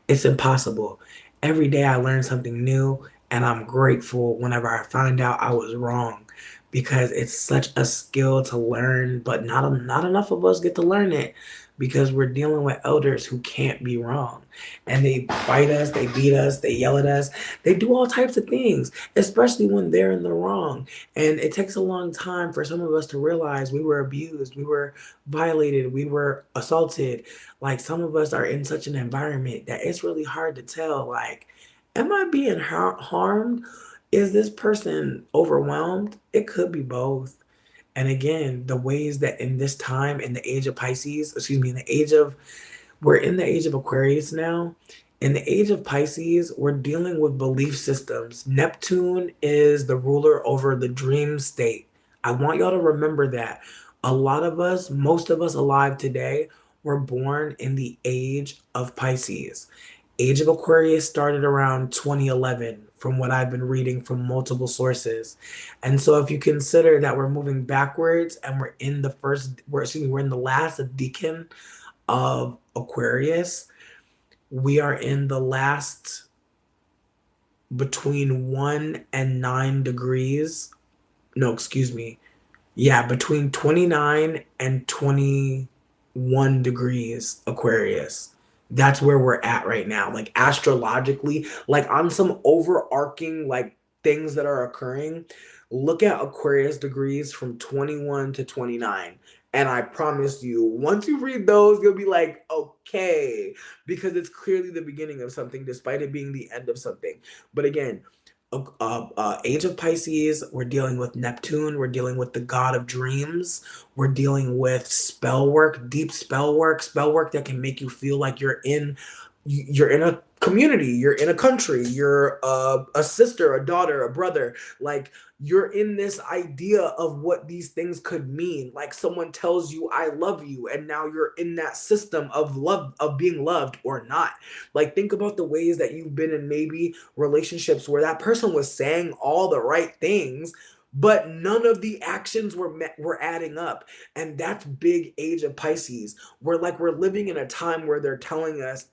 It's impossible. Every day I learn something new, and I'm grateful whenever I find out I was wrong, because it's such a skill to learn, but not enough of us get to learn it because we're dealing with elders who can't be wrong. And they fight us, they beat us, they yell at us, they do all types of things, especially when they're in the wrong. And it takes a long time for some of us to realize we were abused, we were violated, we were assaulted. Like, some of us are in such an environment that it's really hard to tell, like, am I being harmed? Is this person overwhelmed? It could be both. And again, the ways that in this time, in the age of Pisces, excuse me, in the age of, we're in the age of Aquarius now. In the age of Pisces, we're dealing with belief systems. Neptune is the ruler over the dream state. I want y'all to remember that. A lot of us, most of us alive today, were born in the age of Pisces. Age of Aquarius started around 2011, from what I've been reading from multiple sources. And so if you consider that we're moving backwards and we're in the first, we're excuse me, we're in the last decan of Aquarius, we are in the last between 1 and 9 degrees. No, excuse me. Yeah, between 29 and 21 degrees Aquarius. That's where we're at right now. Like, astrologically, like on some overarching like things that are occurring, look at Aquarius degrees from 21 to 29. And I promise you, once you read those, you'll be like, okay, because it's clearly the beginning of something, despite it being the end of something. But again, age of Pisces, we're dealing with Neptune, we're dealing with the god of dreams, we're dealing with spell work, deep spell work that can make you feel like you're in a community, you're in a country, you're a sister, a daughter, a brother. Like, you're in this idea of what these things could mean. Like, someone tells you I love you, and now you're in that system of love, of being loved or not. Like, think about the ways that you've been in maybe relationships where that person was saying all the right things, but none of the actions were adding up. And that's big age of Pisces. We're living in a time where they're telling us,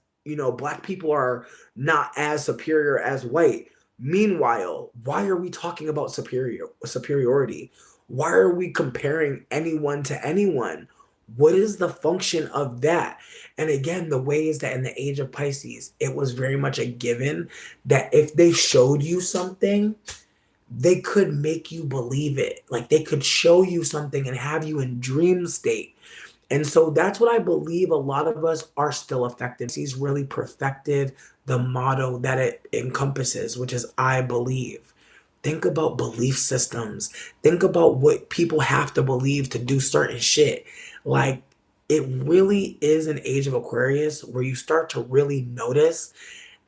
black people are not as superior as white. Meanwhile, why are we talking about superiority? Why are we comparing anyone to anyone? What is the function of that? And again, the ways that in the age of Pisces, it was very much a given that if they showed you something, they could make you believe it. Like, they could show you something and have you in dream state. And so that's what I believe a lot of us are still affected. He's really perfected the motto that it encompasses, which is I believe. Think about belief systems. Think about what people have to believe to do certain shit. Like, it really is an age of Aquarius where you start to really notice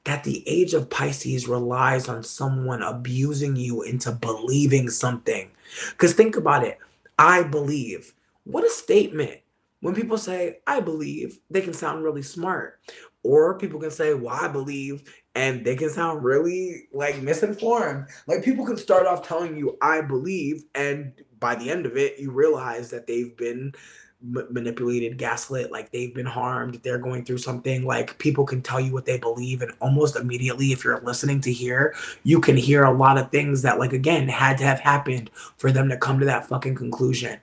that the age of Pisces relies on someone abusing you into believing something. Because think about it. I believe. What a statement. When people say, I believe, they can sound really smart. Or people can say, well, I believe, and they can sound really like misinformed. Like, people can start off telling you, I believe, and by the end of it, you realize that they've been manipulated, gaslit, like they've been harmed, they're going through something. Like, people can tell you what they believe, and almost immediately, if you're listening to hear, you can hear a lot of things that, like, again, had to have happened for them to come to that fucking conclusion.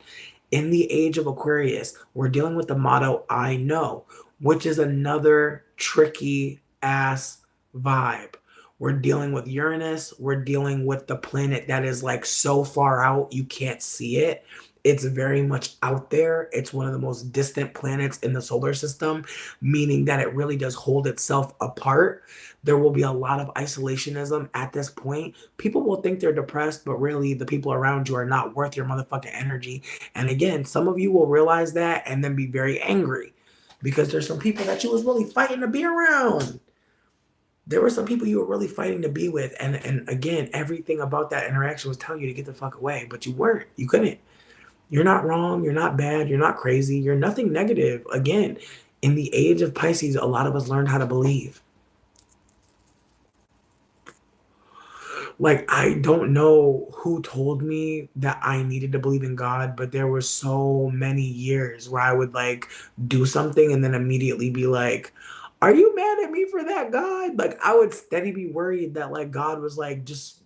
In the age of Aquarius, we're dealing with the motto I know, which is another tricky ass vibe. We're dealing with Uranus, we're dealing with the planet that is like so far out you can't see it. It's very much out there. It's one of the most distant planets in the solar system, meaning that it really does hold itself apart. There will be a lot of isolationism at this point. People will think they're depressed, but really the people around you are not worth your motherfucking energy. And again, some of you will realize that and then be very angry because there's some people that you was really fighting to be around. There were some people you were really fighting to be with, and again, everything about that interaction was telling you to get the fuck away, but you weren't. You couldn't. You're not wrong. You're not bad. You're not crazy. You're nothing negative. Again, in the age of Pisces, a lot of us learned how to believe. Like, I don't know who told me that I needed to believe in God, but there were so many years where I would like do something and then immediately be like, are you mad at me for that, God? Like, I would steady be worried that like God was like just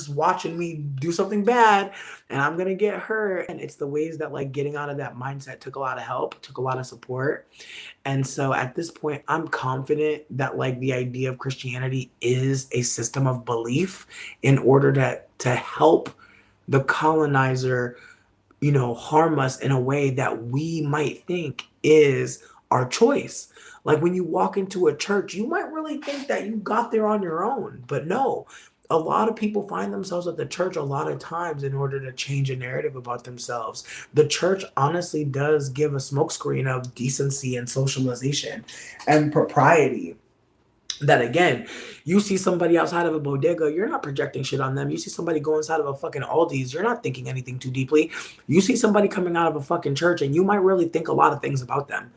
watching me do something bad and I'm gonna get hurt. And it's the ways that like getting out of that mindset took a lot of help, took a lot of support. And so at this point, I'm confident that like the idea of Christianity is a system of belief in order to help the colonizer, harm us in a way that we might think is our choice. Like when you walk into a church, you might really think that you got there on your own, but no. A lot of people find themselves at the church a lot of times in order to change a narrative about themselves. The church honestly does give a smokescreen of decency and socialization and propriety, that again, you see somebody outside of a bodega, you're not projecting shit on them. You see somebody go inside of a fucking Aldi's, you're not thinking anything too deeply. You see somebody coming out of a fucking church and you might really think a lot of things about them.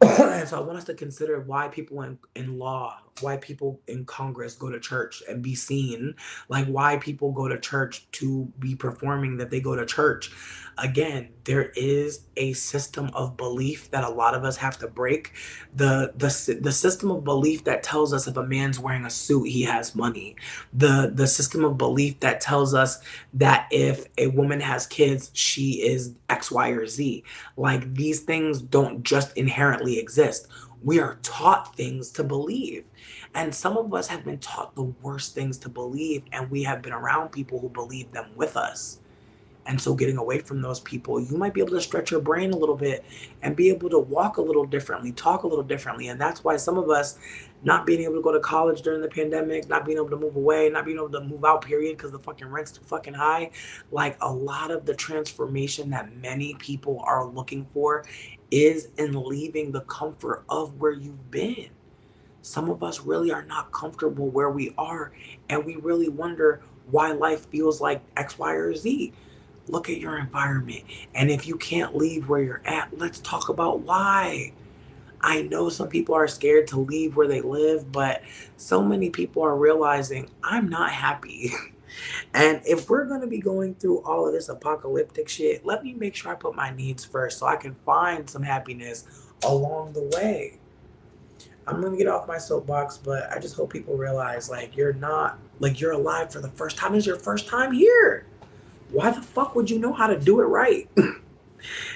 And so I want us to consider why people in law, why people in Congress go to church and be seen, like why people go to church to be performing that they go to church. Again, there is a system of belief that a lot of us have to break. The system of belief that tells us if a man's wearing a suit, he has money. The system of belief that tells us that if a woman has kids, she is X, Y, or Z. Like these things don't just inherently exist. We are taught things to believe. And some of us have been taught the worst things to believe, and we have been around people who believe them with us. And so, getting away from those people, you might be able to stretch your brain a little bit and be able to walk a little differently, talk a little differently. And that's why some of us, not being able to go to college during the pandemic, not being able to move away, not being able to move out, period, because the fucking rent's too fucking high. Like a lot of the transformation that many people are looking for is in leaving the comfort of where you've been. Some of us really are not comfortable where we are, and we really wonder why life feels like X, Y, or Z. Look at your environment. And if you can't leave where you're at, let's talk about why. I know some people are scared to leave where they live, but so many people are realizing I'm not happy. And if we're going to be going through all of this apocalyptic shit, let me make sure I put my needs first so I can find some happiness along the way. I'm going to get off my soapbox, but I just hope people realize like you're not, like you're alive for the first time. It's your first time here. Why the fuck would you know how to do it right?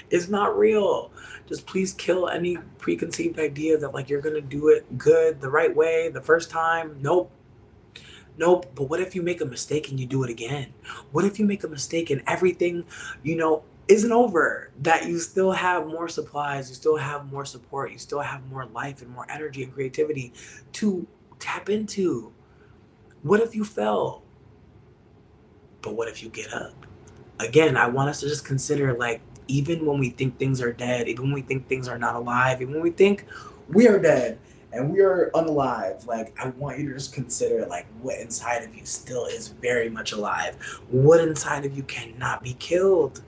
It's not real. Just please kill any preconceived idea that like you're gonna do it good the right way the first time. Nope. Nope. But what if you make a mistake and you do it again? What if you make a mistake and everything, isn't over? That you still have more supplies, you still have more support, you still have more life and more energy and creativity to tap into. What if you fell? But what if you get up? Again, I want us to just consider like, even when we think things are dead, even when we think things are not alive, even when we think we are dead and we are unalive, like, I want you to just consider like what inside of you still is very much alive. What inside of you cannot be killed.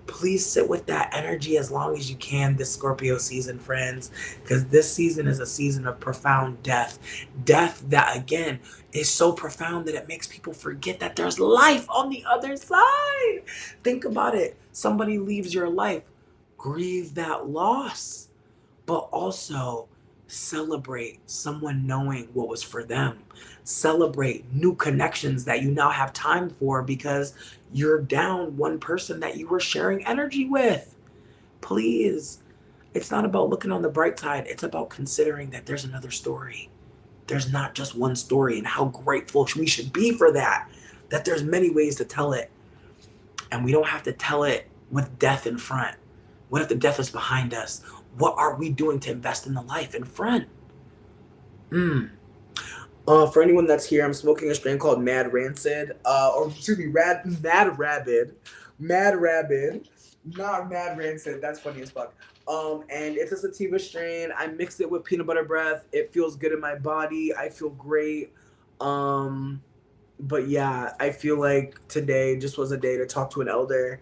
Please sit with that energy as long as you can this Scorpio season, friends, because this season is a season of profound death. Death that, again, is so profound that it makes people forget that there's life on the other side. Think about it. Somebody leaves your life, grieve that loss, but also celebrate someone knowing what was for them. Celebrate new connections that you now have time for because you're down one person that you were sharing energy with. Please. It's not about looking on the bright side. It's about considering that there's another story. There's not just one story, and how grateful we should be for that. That there's many ways to tell it. And we don't have to tell it with death in front? What if the death is behind us? What are we doing to invest in the life in front? Mm. For anyone that's here, I'm smoking a strain called Mad Rancid, or excuse me, Mad Rabid, not Mad Rancid. That's funny as fuck. And it's a sativa strain. I mixed it with peanut butter breath. It feels good in my body. I feel great. Um, but yeah, I feel like today just was a day to talk to an elder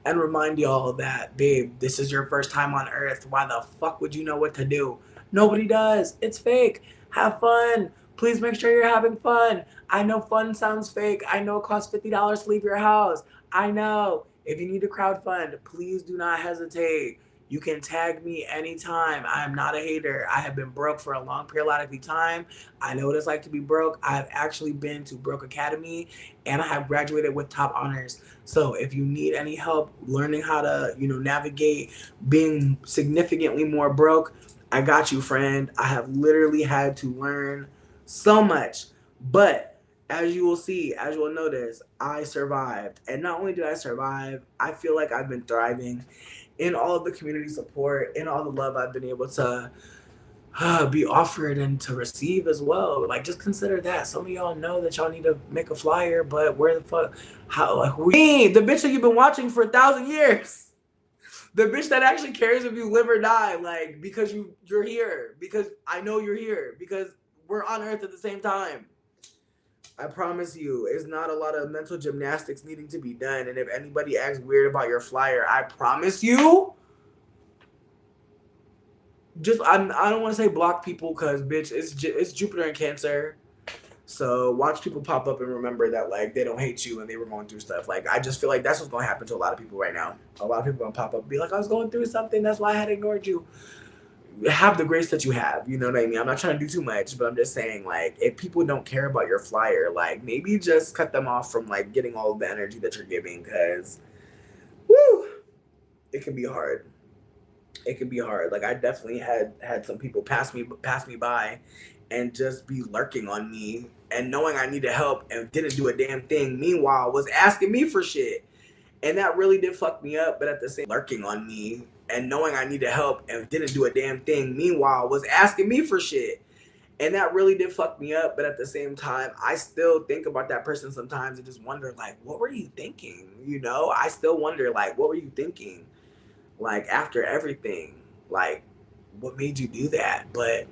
and remind y'all that, babe, this is your first time on Earth. Why the fuck would you know what to do? Nobody does. It's fake. Have fun. Please make sure you're having fun. I know fun sounds fake. I know it costs $50 to leave your house. I know. If you need to crowdfund, please do not hesitate. You can tag me anytime. I am not a hater. I have been broke for a long periodic time. I know what it's like to be broke. I've actually been to Broke Academy and I have graduated with top honors. So if you need any help learning how to, navigate being significantly more broke, I got you, friend. I have literally had to learn so much. But as you will see, as you will notice, I survived. And not only did I survive, I feel like I've been thriving in all of the community support, in all the love I've been able to be offered and to receive as well. Like, just consider that. Some of y'all know that y'all need to make a flyer, but where the fuck? How? Like, who? Me, the bitch that you've been watching for 1,000 years. The bitch that actually cares if you live or die. Like, because you're here. Because I know you're here. Because we're on Earth at the same time. I promise you, it's not a lot of mental gymnastics needing to be done. And if anybody acts weird about your flyer, I promise you, I don't want to say block people because bitch, it's Jupiter and Cancer. So watch people pop up and remember that like they don't hate you and they were going through stuff. Like I just feel like that's what's gonna happen to a lot of people right now. A lot of people gonna pop up and be like, I was going through something, that's why I had ignored you. Have the grace that you have, you know what I mean? I'm not trying to do too much, but I'm just saying like if people don't care about your flyer, like maybe just cut them off from like getting all of the energy that you're giving because woo, it can be hard. It can be hard. Like I definitely had some people pass me by and just be lurking on me and knowing I needed help and didn't do a damn thing. Meanwhile, was asking me for shit. And that really did fuck me up, but at the same lurking on me and knowing I needed help and didn't do a damn thing. Meanwhile, was asking me for shit. And that really did fuck me up, but at the same time, I still think about that person sometimes and just wonder like, what were you thinking? I still wonder like, what were you thinking? Like after everything, like what made you do that? But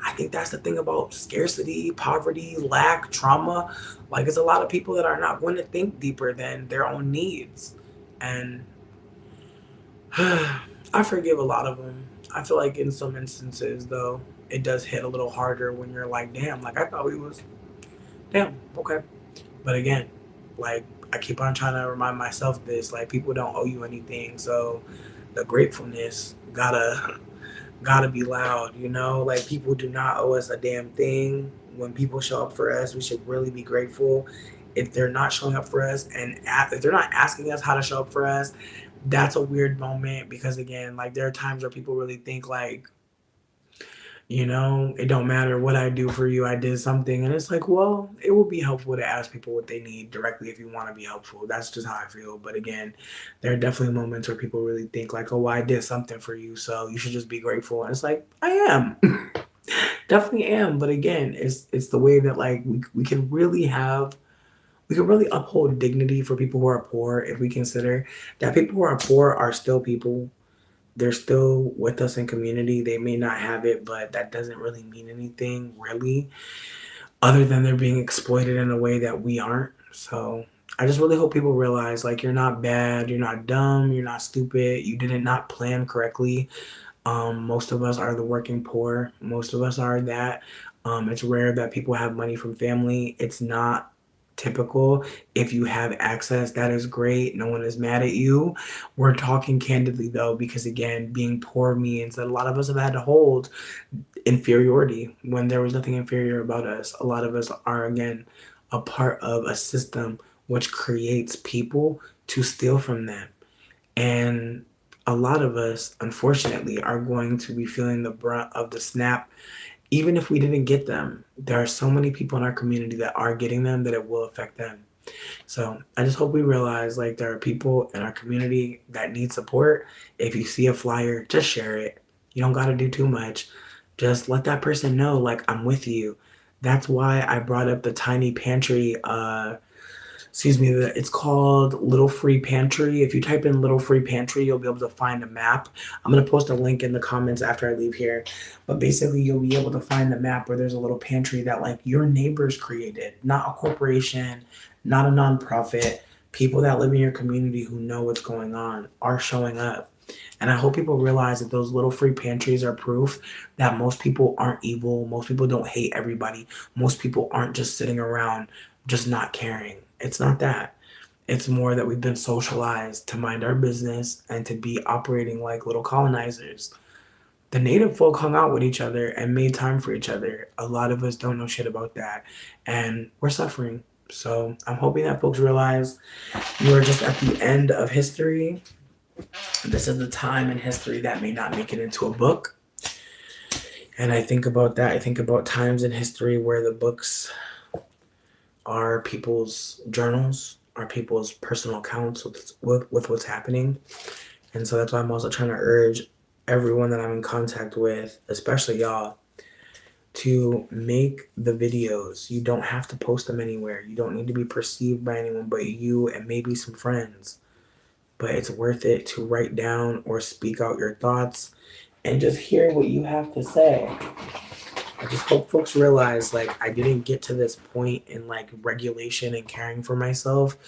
I think that's the thing about scarcity, poverty, lack, trauma. Like it's a lot of people that are not going to think deeper than their own needs. And I forgive a lot of them. I feel like in some instances though, it does hit a little harder when you're like, damn, like I thought we was damn, okay. But again, like I keep on trying to remind myself this, like people don't owe you anything. So the gratefulness gotta be loud, like people do not owe us a damn thing. When people show up for us, we should really be grateful. If they're not showing up for us and if they're not asking us how to show up for us, that's a weird moment because again, like there are times where people really think like, it don't matter what I do for you, I did something. And it's like, well, it will be helpful to ask people what they need directly if you want to be helpful. That's just how I feel. But again, there are definitely moments where people really think like, oh, I did something for you, so you should just be grateful. And it's like, I am. Definitely am. But again, it's the way that like we can really uphold dignity for people who are poor if we consider that people who are poor are still people. They're still with us in community. They may not have it, but that doesn't really mean anything, really, other than they're being exploited in a way that we aren't. So I just really hope people realize like you're not bad, you're not dumb, you're not stupid, you didn't not plan correctly. Most of us are the working poor. Most of us are that. It's rare that people have money from family. It's not typical. If you have access, that is great. No one is mad at you. We're talking candidly though, because again, being poor means that a lot of us have had to hold inferiority when there was nothing inferior about us. A lot of us are again a part of a system which creates people to steal from them. And a lot of us, unfortunately, are going to be feeling the brunt of the snap, even if we didn't get them. There are so many people in our community that are getting them that it will affect them. So I just hope we realize like there are people in our community that need support. If you see a flyer, just share it. You don't got to do too much. Just let that person know like I'm with you. That's why I brought up the tiny pantry excuse me, it's called Little Free Pantry. If you type in Little Free Pantry, you'll be able to find a map. I'm going to post a link in the comments after I leave here. But basically, you'll be able to find the map where there's a little pantry that like your neighbors created, not a corporation, not a nonprofit. People that live in your community who know what's going on are showing up. And I hope people realize that those little free pantries are proof that most people aren't evil. Most people don't hate everybody. Most people aren't just sitting around just not caring. It's not that. It's more that we've been socialized to mind our business and to be operating like little colonizers. The native folk hung out with each other and made time for each other. A lot of us don't know shit about that, and we're suffering. So I'm hoping that folks realize we're just at the end of history. This is the time in history that may not make it into a book. And I think about that. I think about times in history where the books are people's journals, are people's personal accounts with what's happening. And so that's why I'm also trying to urge everyone that I'm in contact with, especially y'all, to make the videos. You don't have to post them anywhere. You don't need to be perceived by anyone but you and maybe some friends. But it's worth it to write down or speak out your thoughts and just hear what you have to say. I just hope folks realize like I didn't get to this point in like regulation and caring for myself.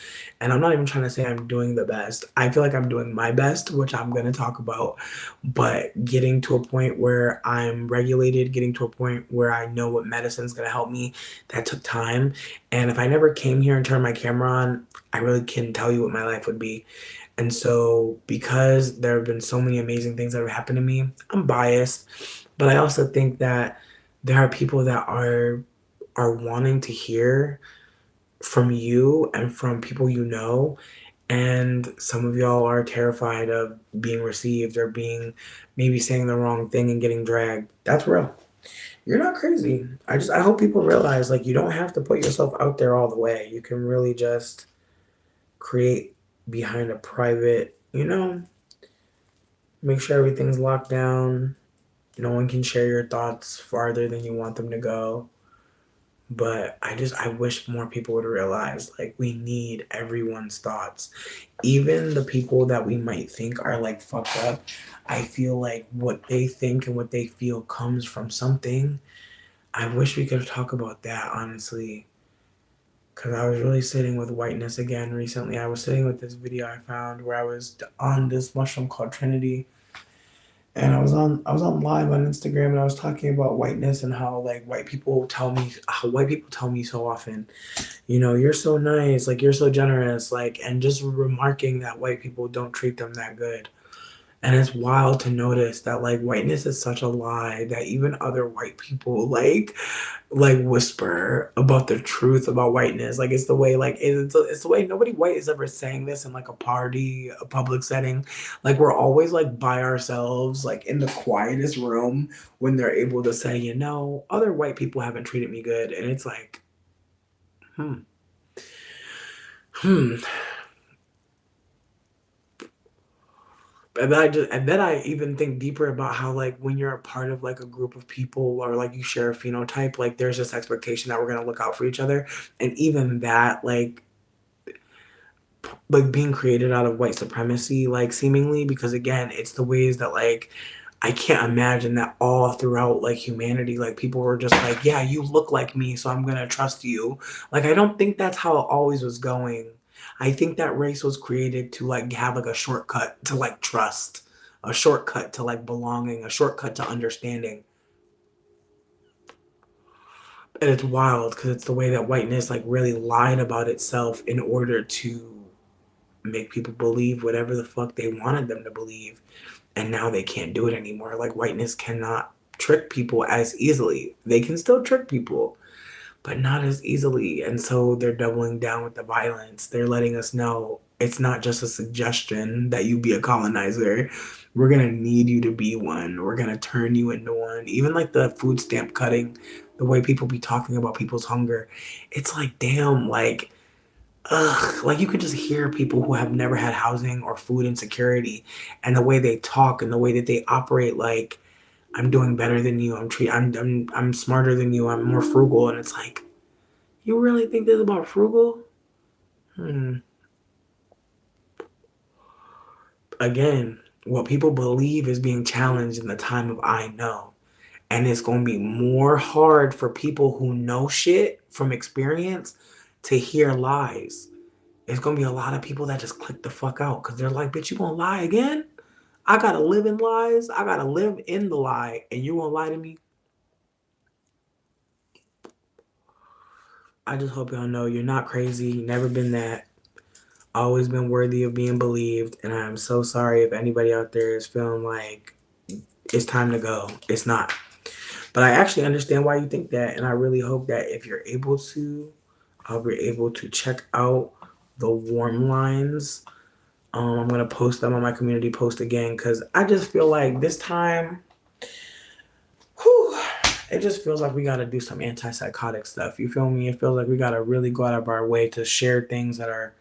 And I'm not even trying to say I'm doing the best. I feel like I'm doing my best, which I'm going to talk about. But getting to a point where I'm regulated, getting to a point where I know what medicine's going to help me, that took time. And if I never came here and turned my camera on, I really couldn't tell you what my life would be. And so, because there have been so many amazing things that have happened to me, I'm biased, but I also think that there are people that are wanting to hear from you and from people you know, and some of y'all are terrified of being received or being maybe saying the wrong thing and getting dragged. That's real. You're not crazy. I hope people realize like you don't have to put yourself out there all the way. You can really just create behind a private, make sure everything's locked down. No one can share your thoughts farther than you want them to go. But I wish more people would realize like we need everyone's thoughts. Even the people that we might think are like fucked up, I feel like what they think and what they feel comes from something. I wish we could talk about that honestly. Cause I was really sitting with whiteness again recently. I was sitting with this video I found where I was on this mushroom called Trinity, and I was on live on Instagram, and I was talking about whiteness and how like white people tell me so often, you're so nice, like you're so generous, like, and just remarking that white people don't treat them that good. And it's wild to notice that like whiteness is such a lie that even other white people like whisper about the truth about whiteness. Like it's the way like it's the way nobody white is ever saying this in like a party, a public setting. Like we're always like by ourselves, like in the quietest room when they're able to say, other white people haven't treated me good. And it's like, hmm, hmm. And then I even think deeper about how like when you're a part of like a group of people or like you share a phenotype, like there's this expectation that we're gonna look out for each other. And even that like being created out of white supremacy, like seemingly, because again, it's the ways that like I can't imagine that all throughout like humanity, like people were just like, yeah, you look like me, so I'm gonna trust you. Like I don't think that's how it always was going. I think that race was created to like have like a shortcut to like trust, a shortcut to like belonging, a shortcut to understanding. And it's wild because it's the way that whiteness like really lied about itself in order to make people believe whatever the fuck they wanted them to believe. And now they can't do it anymore. Like whiteness cannot trick people as easily. They can still trick people, but not as easily. And so they're doubling down with the violence. They're letting us know it's not just a suggestion that you be a colonizer. We're gonna need you to be one. We're gonna turn you into one. Even like the food stamp cutting, the way people be talking about people's hunger, it's like damn, like ugh, like you could just hear people who have never had housing or food insecurity, and the way they talk and the way that they operate, like I'm doing better than you, I'm smarter than you, I'm more frugal, and it's like, you really think this about frugal? Hmm. Again, what people believe is being challenged in the time of I know. And it's going to be more hard for people who know shit from experience to hear lies. It's going to be a lot of people that just click the fuck out because they're like, bitch, you going to lie again? I got to live in lies. I got to live in the lie. And you going to lie to me? I just hope y'all know you're not crazy. Never been that. Always been worthy of being believed. And I'm so sorry if anybody out there is feeling like it's time to go. It's not. But I actually understand why you think that, and I really hope that if you're able to, I'll be able to check out the warm lines. I'm gonna post them on my community post again because I just feel like this time, whew, it just feels like we gotta do some antipsychotic stuff. You feel me? It feels like we gotta really go out of our way to share things that are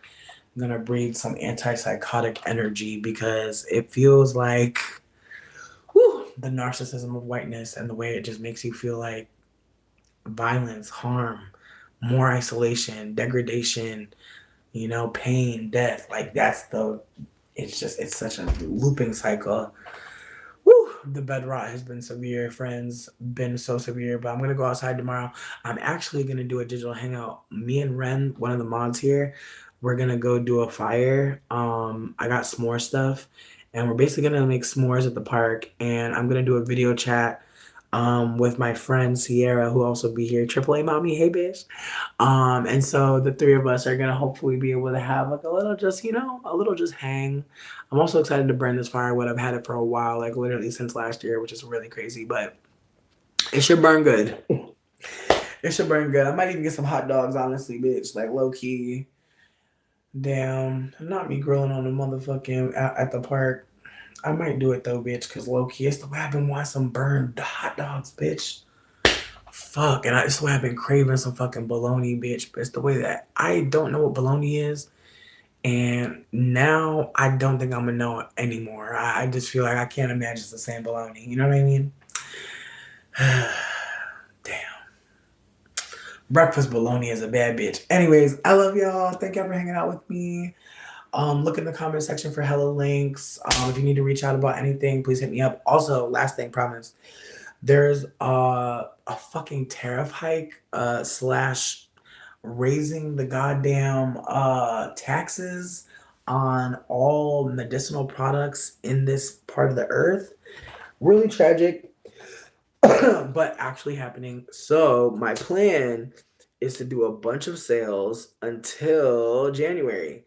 gonna breed some antipsychotic energy because it feels like, whew, the narcissism of whiteness and the way it just makes you feel like violence, harm, more isolation, degradation, pain, death. Like that's it's such a looping cycle. Woo! The bed rot has been severe, friends. Been so severe, but I'm gonna go outside tomorrow. I'm actually gonna do a digital hangout. Me and Ren, one of the mods here, we're gonna go do a fire. I got s'more stuff, and we're basically gonna make s'mores at the park. And I'm gonna do a video chat with my friend Sierra, who also be here. Triple A mommy, hey bitch. And so the three of us are gonna hopefully be able to have like a little just, a little just hang. I'm also excited to burn this firewood. I've had it for a while, like literally since last year, which is really crazy, but it should burn good. It should burn good. I might even get some hot dogs, honestly, bitch. Like low key. Damn, not me grilling on the motherfucking at the park. I might do it though, bitch, cause low key, it's the way I've been wanting some burned hot dogs, bitch. Fuck, and it's the way I've been craving some fucking bologna, bitch. But it's the way that I don't know what bologna is, and now I don't think I'm gonna know it anymore. I just feel like I can't imagine it's the same bologna. You know what I mean? Damn. Breakfast bologna is a bad bitch. Anyways, I love y'all. Thank y'all for hanging out with me. Look in the comment section for hella links. If you need to reach out about anything, please hit me up. Also, last thing, promise. There's a fucking tariff hike slash raising the goddamn taxes on all medicinal products in this part of the earth. Really tragic, but actually happening. So my plan is to do a bunch of sales until January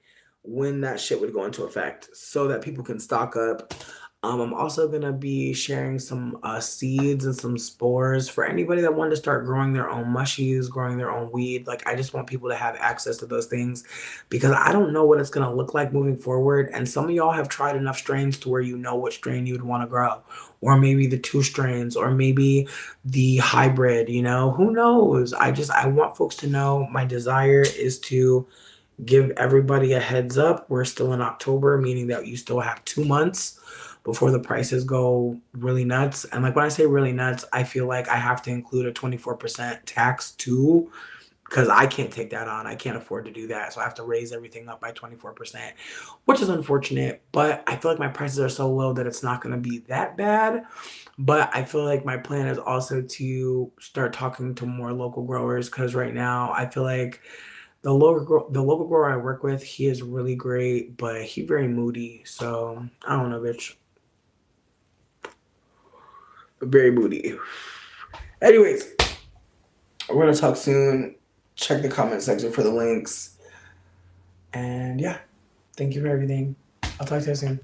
when that shit would go into effect so that people can stock up. I'm also gonna be sharing some seeds and some spores for anybody that wanted to start growing their own mushies, growing their own weed. Like I just want people to have access to those things because I don't know what it's gonna look like moving forward. And some of y'all have tried enough strains to where you know what strain you'd want to grow, or maybe the two strains, or maybe the hybrid. Who knows? I want folks to know. My desire is to give everybody a heads up. We're still in October, meaning that you still have 2 months before the prices go really nuts. And like when I say really nuts, I feel like I have to include a 24% tax too, because I can't take that on. I can't afford to do that. So I have to raise everything up by 24%, which is unfortunate. But I feel like my prices are so low that it's not going to be that bad. But I feel like my plan is also to start talking to more local growers because right now I feel like the local grower I work with, he is really great, but he very moody. So I don't know, bitch. Very moody. Anyways, we're gonna talk soon. Check the comment section for the links. And yeah, thank you for everything. I'll talk to you soon.